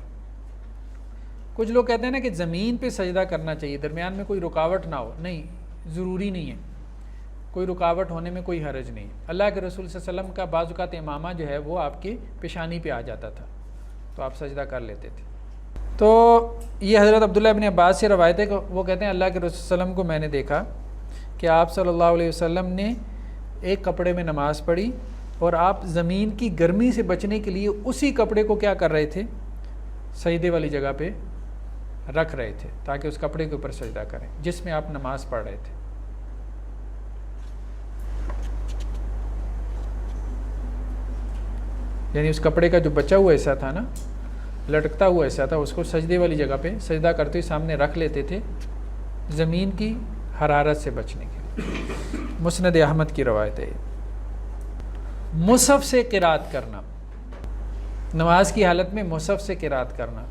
کچھ لوگ کہتے ہیں نا کہ زمین پہ سجدہ کرنا چاہیے, درمیان میں کوئی رکاوٹ نہ ہو. نہیں, ضروری نہیں ہے, کوئی رکاوٹ ہونے میں کوئی حرج نہیں. اللہ کے رسول صلی اللہ علیہ وسلم کا بعض اوقات امامہ جو ہے وہ آپ کی پیشانی پہ آ جاتا تھا, تو آپ سجدہ کر لیتے تھے. تو یہ حضرت عبداللہ ابن عباس سے روایت ہے کہ وہ کہتے ہیں اللہ کے رسول صلی اللہ علیہ وسلم کو میں نے دیکھا کہ آپ صلی اللہ علیہ وسلم نے ایک کپڑے میں نماز پڑھی, اور آپ زمین کی گرمی سے بچنے کے لیے اسی کپڑے کو کیا کر رہے تھے, سجدے والی جگہ پہ رکھ رہے تھے, تاکہ اس کپڑے کے اوپر سجدہ کریں جس میں آپ نماز پڑھ رہے تھے. یعنی اس کپڑے کا جو بچا ہوا حصہ تھا نا, لٹکتا ہوا حصہ تھا, اس کو سجدے والی جگہ پہ سجدہ کرتے ہوئے سامنے رکھ لیتے تھے زمین کی حرارت سے بچنے کے لیے. مسند احمد کی روایت ہے. مصحف سے قرات کرنا, نماز کی حالت میں مصحف سے قرات کرنا.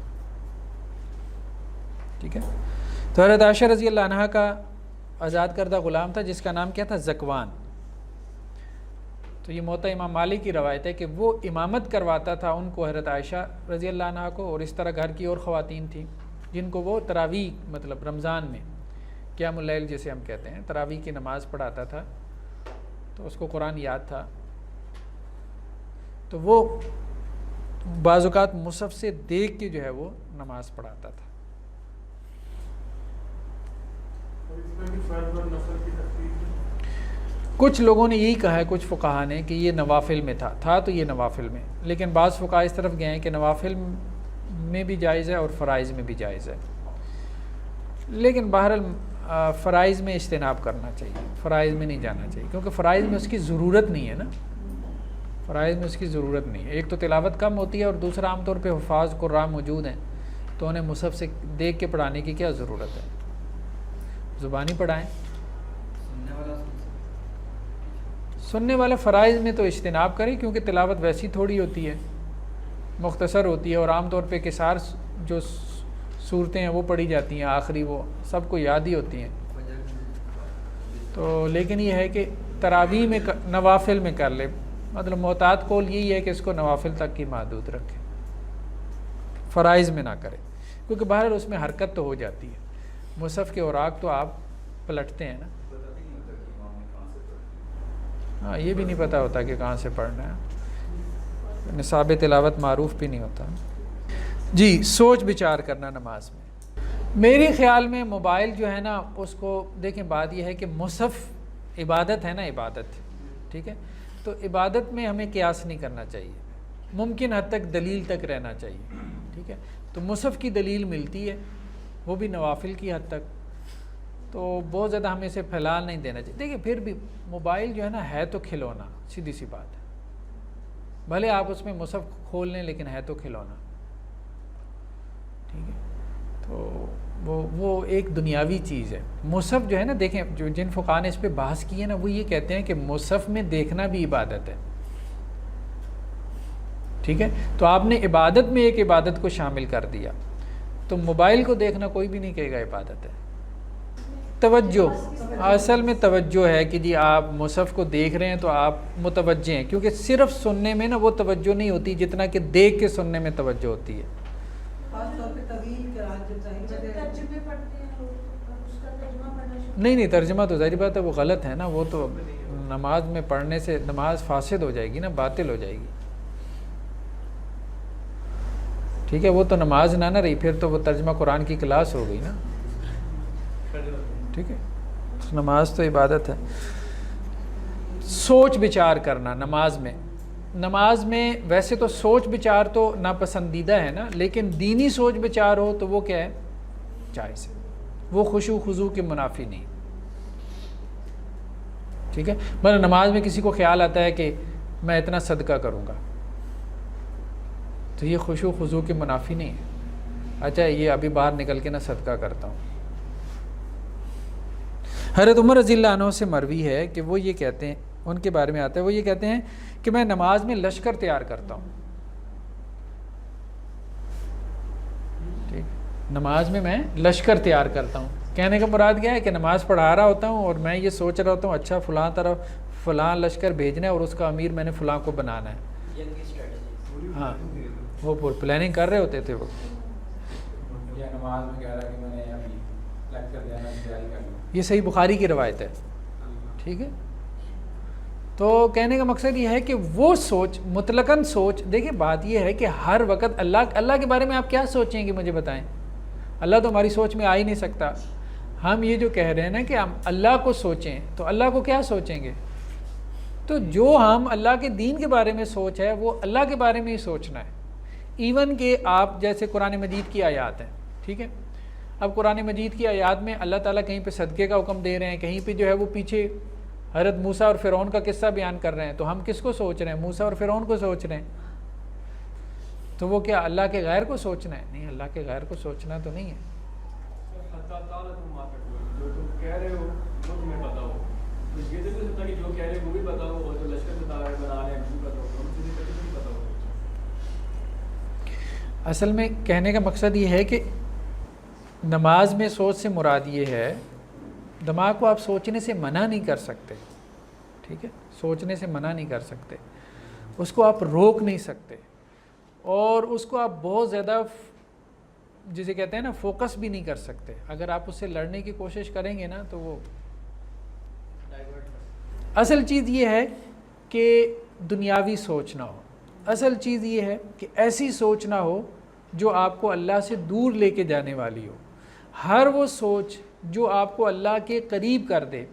ٹھیک ہے, تو حضرت عائشہ رضی اللہ عنہا کا آزاد کردہ غلام تھا جس کا نام کیا تھا, زکوان. تو یہ موطا امام مالک کی روایت ہے کہ وہ امامت کرواتا تھا ان کو, حضرت عائشہ رضی اللہ عنہا کو, اور اس طرح گھر کی اور خواتین تھیں جن کو وہ تراویح, مطلب رمضان میں قیام اللیل جسے ہم کہتے ہیں, تراویح کی نماز پڑھاتا تھا, تو اس کو قرآن یاد تھا, تو وہ بعض اوقات مصحف سے دیکھ کے جو ہے وہ نماز پڑھاتا تھا. کچھ لوگوں نے یہی کہا ہے, کچھ فقہا نے, کہ یہ نوافل میں تھا تو یہ نوافل میں, لیکن بعض فقہا اس طرف گئے ہیں کہ نوافل میں بھی جائز ہے اور فرائض میں بھی جائز ہے. لیکن بہرحال فرائض میں اجتناب کرنا چاہیے, فرائض میں نہیں جانا چاہیے, کیونکہ فرائض میں اس کی ضرورت نہیں ہے نا, فرائض میں اس کی ضرورت نہیں ہے. ایک تو تلاوت کم ہوتی ہے, اور دوسرا عام طور پہ حفاظ قرآن موجود ہیں, تو انہیں مصحف سے دیکھ کے پڑھانے کی کیا ضرورت ہے, زبانی پڑھائیں. سننے والے فرائض میں تو اجتناب کریں, کیونکہ تلاوت ویسی تھوڑی ہوتی ہے, مختصر ہوتی ہے, اور عام طور پہ کثار جو صورتیں ہیں وہ پڑھی جاتی ہیں, آخری وہ سب کو یاد ہی ہوتی ہیں. تو لیکن یہ ہے کہ تراویح میں نوافل میں کر لے, مطلب محتاط قول یہی ہے کہ اس کو نوافل تک کی محدود رکھے, فرائض میں نہ کرے, کیونکہ بہرحال اس میں حرکت تو ہو جاتی ہے. مصحف کے اوراق تو آپ پلٹتے ہیں نا, ہاں یہ بھی نہیں پتہ ہوتا کہ کہاں سے پڑھنا ہے، نصاب تلاوت معروف بھی نہیں ہوتا۔ جی سوچ بچار کرنا نماز میں، میرے خیال میں موبائل جو ہے نا اس کو دیکھیں، بات یہ ہے کہ مصحف عبادت ہے نا، عبادت ٹھیک ہے، تو عبادت میں ہمیں قیاس نہیں کرنا چاہیے، ممکن حد تک دلیل تک رہنا چاہیے، ٹھیک ہے، تو مصحف کی دلیل ملتی ہے، وہ بھی نوافل کی حد تک، تو بہت زیادہ ہمیں اسے پھیلا نہیں دینا چاہیے۔ دیکھیں پھر بھی موبائل جو ہے نا ہے تو کھلونا، سیدھی سی بات ہے، بھلے آپ اس میں مصحف کھول لیں لیکن ہے تو کھلونا، ٹھیک ہے، تو وہ ایک دنیاوی چیز ہے۔ مصحف جو ہے نا، دیکھیں جو جن فقہاء نے اس پہ بحث کی ہے نا، وہ یہ کہتے ہیں کہ مصحف میں دیکھنا بھی عبادت ہے، ٹھیک ہے، تو آپ نے عبادت میں ایک عبادت کو شامل کر دیا، تو موبائل کو دیکھنا کوئی بھی نہیں کہے گا عبادت ہے۔ توجہ، اصل میں توجہ ہے کہ جی آپ مصحف کو دیکھ رہے ہیں تو آپ متوجہ ہیں، کیونکہ صرف سننے میں نا وہ توجہ نہیں ہوتی جتنا کہ دیکھ کے سننے میں توجہ ہوتی ہے۔ خاص طور پہ طویل قرأت جب ترجمے پڑھتے ہیں لوگ، اس کا ترجمہ پڑھنا شروع نہیں ترجمہ تو ظاہر بات ہے وہ غلط ہے نا، وہ تو نماز میں پڑھنے سے نماز فاسد ہو جائے گی نا، باطل ہو جائے گی، ٹھیک ہے، وہ تو نماز نہ رہی، پھر تو وہ ترجمہ قرآن کی کلاس ہو گئی نا، ٹھیک ہے، نماز تو عبادت ہے۔ سوچ بچار کرنا نماز میں ویسے تو سوچ بچار تو ناپسندیدہ ہے نا، لیکن دینی سوچ بچار ہو تو وہ کیا ہے، جائز ہے، وہ خشوع خضوع کے منافی نہیں، ٹھیک ہے، مطلب نماز میں کسی کو خیال آتا ہے کہ میں اتنا صدقہ کروں گا تو یہ خشوع خضوع کے منافی نہیں ہے، اچھا یہ ابھی باہر نکل کے نا صدقہ کرتا ہوں۔ حضرت عمر رضی اللہ عنہ سے مروی ہے کہ وہ یہ کہتے ہیں، ان کے بارے میں آتا ہے، وہ یہ کہتے ہیں کہ میں نماز میں لشکر تیار کرتا ہوں، ٹھیک، نماز میں لشکر تیار کرتا ہوں، کہنے کا مراد کیا ہے کہ نماز پڑھا رہا ہوتا ہوں اور میں یہ سوچ رہا ہوتا ہوں اچھا فلاں طرف فلاں لشکر بھیجنا ہے اور اس کا امیر میں نے فلاں کو بنانا ہے، جنگی اسٹریٹجی، ہاں وہ پور پلاننگ کر رہے ہوتے تھے وہ، یا نماز میں کہہ رہا کہ میں نے ابھی لیکچر دینا تیاری کر لوں۔ یہ صحیح بخاری کی روایت ہے، ٹھیک ہے، تو کہنے کا مقصد یہ ہے کہ وہ سوچ مطلقاً سوچ، دیکھیں بات یہ ہے کہ ہر وقت اللہ کے بارے میں آپ کیا سوچیں گے مجھے بتائیں، اللہ تو ہماری سوچ میں آ ہی نہیں سکتا، ہم یہ جو کہہ رہے ہیں نا کہ ہم اللہ کو سوچیں تو اللہ کو کیا سوچیں گے، تو جو ہم اللہ کے دین کے بارے میں سوچ ہے وہ اللہ کے بارے میں ہی سوچنا ہے، ایون کہ آپ جیسے قرآن مجید کی آیات ہیں، ٹھیک ہے، اب قرآن مجید کی آیات میں اللہ تعالیٰ کہیں پہ صدقے کا حکم دے رہے ہیں، کہیں پہ جو ہے وہ پیچھے حضرت موسیٰ اور فرعون کا قصہ بیان کر رہے ہیں، تو ہم کس کو سوچ رہے ہیں، موسیٰ اور فرعون کو سوچ رہے ہیں، تو وہ کیا اللہ کے غیر کو سوچنا ہے، نہیں اللہ کے غیر کو سوچنا تو نہیں ہے۔ جو تم کہہ رہے ہو وہ تمہیں پتا ہو، یہ تو نہیں سکتا کہ جو کہہ رہے وہ بھی پتا ہو اور جو لشکر بنا رہے ہیں بھی پتا ہو، ہم سے نہیں پتا ہو۔ اصل میں کہنے کا مقصد یہ ہے کہ نماز میں سوچ سے مراد یہ ہے، دماغ کو آپ سوچنے سے منع نہیں کر سکتے، ٹھیک ہے، سوچنے سے منع نہیں کر سکتے، اس کو آپ روک نہیں سکتے، اور اس کو آپ بہت زیادہ جسے کہتے ہیں نا فوکس بھی نہیں کر سکتے، اگر آپ اس سے لڑنے کی کوشش کریں گے نا تو وہ اصل چیز یہ ہے کہ دنیاوی سوچ نہ ہو، اصل چیز یہ ہے کہ ایسی سوچ نہ ہو جو آپ کو اللہ سے دور لے کے جانے والی ہو، ہر وہ سوچ جو آپ کو اللہ کے قریب کر دے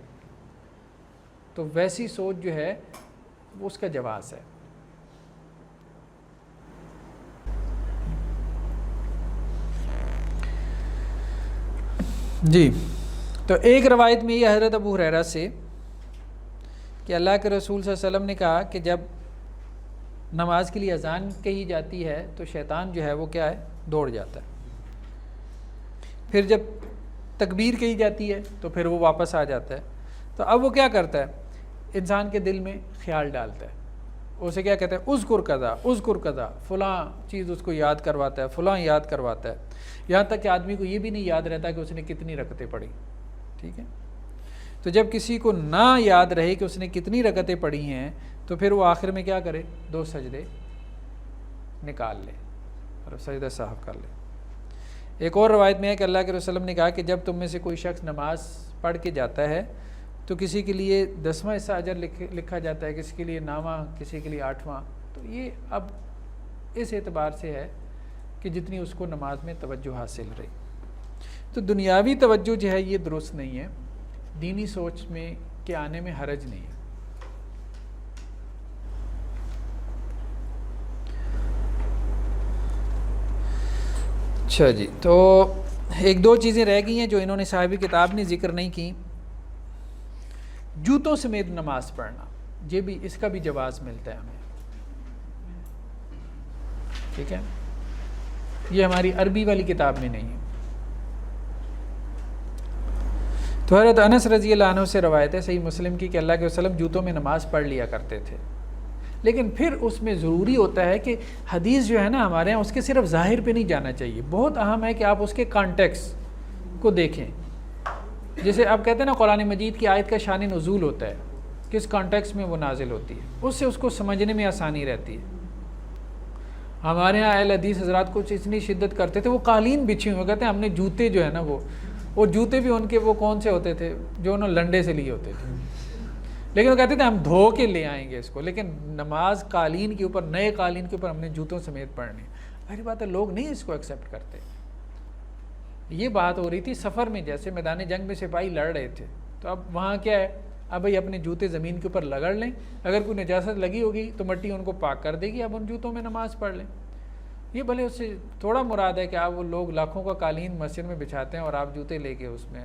تو ویسی سوچ جو ہے وہ اس کا جواز ہے۔ جی تو ایک روایت میں یہ حضرت ابو ہریرہ سے کہ اللہ کے رسول صلی اللہ علیہ وسلم نے کہا کہ جب نماز کے لیے اذان کہی جاتی ہے تو شیطان جو ہے وہ کیا ہے، دوڑ جاتا ہے، پھر جب تکبیر کہی جاتی ہے تو پھر وہ واپس آ جاتا ہے، تو اب وہ کیا کرتا ہے، انسان کے دل میں خیال ڈالتا ہے، اسے کیا کہتا ہے، اذکر کذا، فلاں چیز اس کو یاد کرواتا ہے، فلاں یاد کرواتا ہے، یہاں تک کہ آدمی کو یہ بھی نہیں یاد رہتا کہ اس نے کتنی رکعتیں پڑھی، ٹھیک ہے، تو جب کسی کو نہ یاد رہے کہ اس نے کتنی رکعتیں پڑھی ہیں تو پھر وہ آخر میں کیا کرے، 2 سجدے نکال لے اور سجدہ صاحب کر لے۔ ایک اور روایت میں ہے کہ اللہ کے رسول نے کہا کہ جب تم میں سے کوئی شخص نماز پڑھ کے جاتا ہے تو کسی کے لیے 10واں حصہ اجر لکھا جاتا ہے، کسی کے لیے 9واں، کسی کے لیے 8واں. تو یہ اب اس اعتبار سے ہے کہ جتنی اس کو نماز میں توجہ حاصل رہی. تو دنیاوی توجہ جو ہے یہ درست نہیں ہے، دینی سوچ میں کے آنے میں حرج نہیں ہے. اچھا جی، تو ایک دو چیزیں رہ گئی ہیں جو انہوں نے صاحب کتاب نے ذکر نہیں کی. جوتوں سمیت نماز پڑھنا، یہ بھی اس کا بھی جواز ملتا ہے ہمیں. ٹھیک ہے، یہ ہماری عربی والی کتاب میں نہیں ہے. تو حضرت انس رضی اللہ عنہ سے روایت ہے صحیح مسلم کی کہ اللہ کے وسلم جوتوں میں نماز پڑھ لیا کرتے تھے. لیکن پھر اس میں ضروری ہوتا ہے کہ حدیث جو ہے نا ہمارے ہاں اس کے صرف ظاہر پہ نہیں جانا چاہیے. بہت اہم ہے کہ آپ اس کے کانٹیکس کو دیکھیں. جیسے آپ کہتے ہیں نا قرآن مجید کی آیت کا شان نزول ہوتا ہے، کس کانٹیکس میں وہ نازل ہوتی ہے، اس سے اس کو سمجھنے میں آسانی رہتی ہے. ہمارے ہاں اہل حدیث حضرات کچھ اتنی شدت کرتے تھے، وہ قالین بچھی ہوئے کہتے ہیں ہم نے جوتے جو ہے نا وہ جوتے بھی ان کے وہ کون سے ہوتے تھے جو انہوں لنڈے سے لیے ہوتے تھے، لیکن وہ کہتے تھے ہم دھو کے لے آئیں گے اس کو. لیکن نماز قالین کے اوپر، نئے قالین کے اوپر ہم نے جوتوں سمیت پڑھنی. ظاہر بات ہے لوگ نہیں اس کو ایکسیپٹ کرتے. یہ بات ہو رہی تھی سفر میں، جیسے میدان جنگ میں سپاہی لڑ رہے تھے، تو اب وہاں کیا ہے، اب بھائی اپنے جوتے زمین کے اوپر رگڑ لیں، اگر کوئی نجاست لگی ہوگی تو مٹی ان کو پاک کر دے گی، اب ان جوتوں میں نماز پڑھ لیں. یہ بھلے اس سے تھوڑا مراد ہے کہ آپ وہ لوگ لاکھوں کا قالین مسجد میں بچھاتے ہیں اور آپ جوتے لے کے اس میں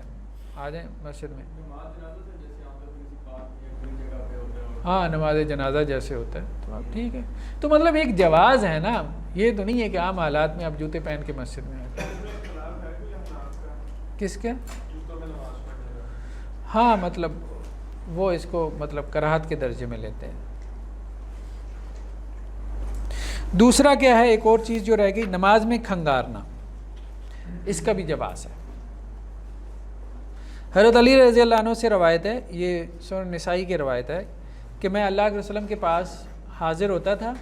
آ جائیں مسجد میں. ہاں نماز جنازہ جیسے ہوتا ہے تو اب ٹھیک ہے. تو مطلب ایک جواز ہے نا، یہ تو نہیں ہے کہ عام حالات میں آپ جوتے پہن کے مسجد میں آتے ہیں. کس کے؟ ہاں مطلب وہ اس کو مطلب کراہت کے درجے میں لیتے ہیں. دوسرا کیا ہے، ایک اور چیز جو رہ گئی، نماز میں کھنگارنا، اس کا بھی جواز ہے. حضرت علی رضی اللہ عنہ سے روایت ہے، یہ سنن نسائی کی روایت ہے کہ میں اللہ کے وسلم کے پاس حاضر ہوتا تھا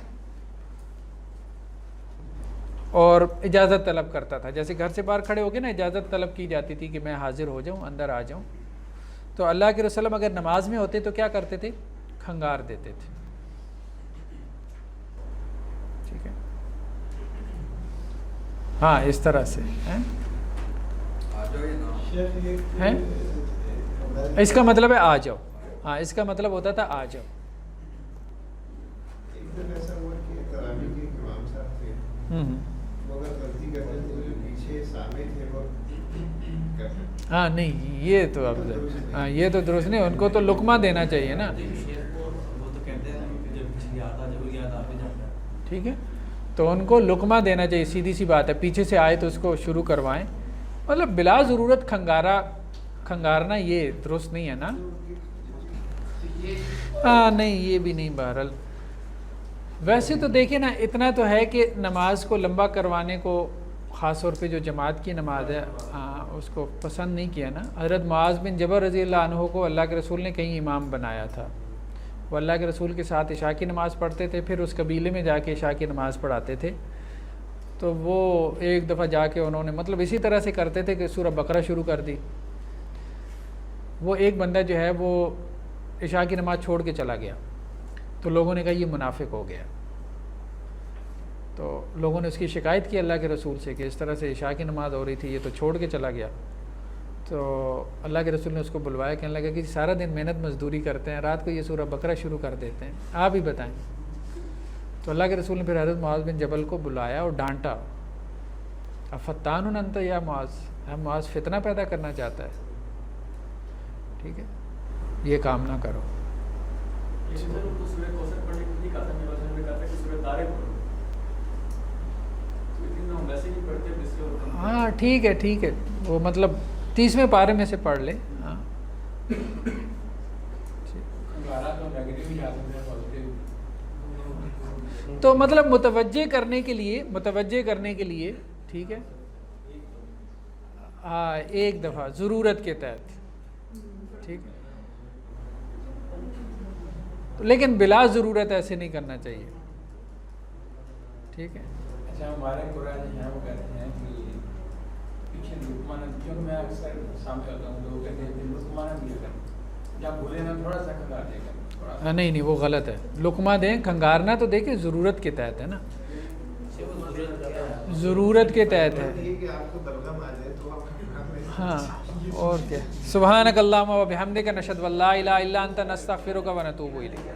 اور اجازت طلب کرتا تھا. جیسے گھر سے باہر کھڑے ہو کے نا اجازت طلب کی جاتی تھی کہ میں حاضر ہو جاؤں، اندر آ جاؤں. تو اللہ کے رسول اگر نماز میں ہوتے تو کیا کرتے تھے، کھنگار دیتے تھے. ٹھیک ہے، ہاں اس طرح سے ہیں. اس کا مطلب ہے آ جاؤ. ہاں اس کا مطلب ہوتا تھا آ جاؤ. ہاں نہیں یہ تو اب ہاں یہ تو درست نہیں، ان کو تو لقمہ دینا چاہیے نا. ٹھیک ہے، تو ان کو لقمہ دینا چاہیے، سیدھی سی بات ہے. پیچھے سے آئے تو اس کو شروع کروائیں. مطلب بلا ضرورت کھنگارنا یہ درست نہیں ہے نا. ہاں نہیں یہ بھی نہیں. بہرحال ویسے تو دیکھیں نا، اتنا تو ہے کہ نماز کو لمبا کروانے کو خاص طور پہ جو جماعت کی نماز ہے اس کو پسند نہیں کیا نا. حضرت معاذ بن جبل رضی اللہ عنہ کو اللہ کے رسول نے کہیں امام بنایا تھا. وہ اللہ کے رسول کے ساتھ عشاء کی نماز پڑھتے تھے، پھر اس قبیلے میں جا کے عشاء کی نماز پڑھاتے تھے. تو وہ ایک دفعہ جا کے انہوں نے مطلب اسی طرح سے کرتے تھے کہ سورہ بقرہ شروع کر دی. وہ ایک بندہ جو ہے وہ عشاء کی نماز چھوڑ کے چلا گیا. تو لوگوں نے کہا یہ منافق ہو گیا. تو لوگوں نے اس کی شکایت کی اللہ کے رسول سے کہ اس طرح سے عشاء کی نماز ہو رہی تھی، یہ تو چھوڑ کے چلا گیا. تو اللہ کے رسول نے اس کو بلوایا، کہنے لگا کہ سارا دن محنت مزدوری کرتے ہیں، رات کو یہ سورہ بقرہ شروع کر دیتے ہیں، آپ ہی بتائیں. تو اللہ کے رسول نے پھر حضرت معاذ بن جبل کو بلایا اور ڈانٹا. افتان انت یا معاذ، معاذ فتنہ پیدا کرنا چاہتا ہے. ٹھیک ہے، یہ کام نہ کرو. ہاں ٹھیک ہے ٹھیک ہے، وہ مطلب 30ویں پارے میں سے پڑھ لے. ہاں تو مطلب متوجہ کرنے کے لیے ٹھیک ہے. ہاں ایک دفعہ ضرورت کے تحت ٹھیک ہے، لیکن بلا ضرورت ایسے نہیں کرنا چاہیے. ٹھیک ہے. اچھا ہمارے قرآن یہاں وہ کہتے ہیں کہ پیچھے لقمانہ، کیونکہ میں اکثر سامنے ہوتا ہوں لوگ کہتے ہیں لقمانہ دیا کر، یا بھولے نا تھوڑا سا کھنگار دے گا تھوڑا سا. نہیں نہیں وہ غلط ہے. لقمہ دیں کھنگارنا تو دیکھیں ضرورت کے تحت ہے نا, ضرورت کے تحت ہے. کہ آپ کو بلغم آ جائے تو آپ ہاں اور کیا. سبحانک اللہم و بحمدک نشہد ان لا الہ الا انت نستغفرک و نتوب الیک.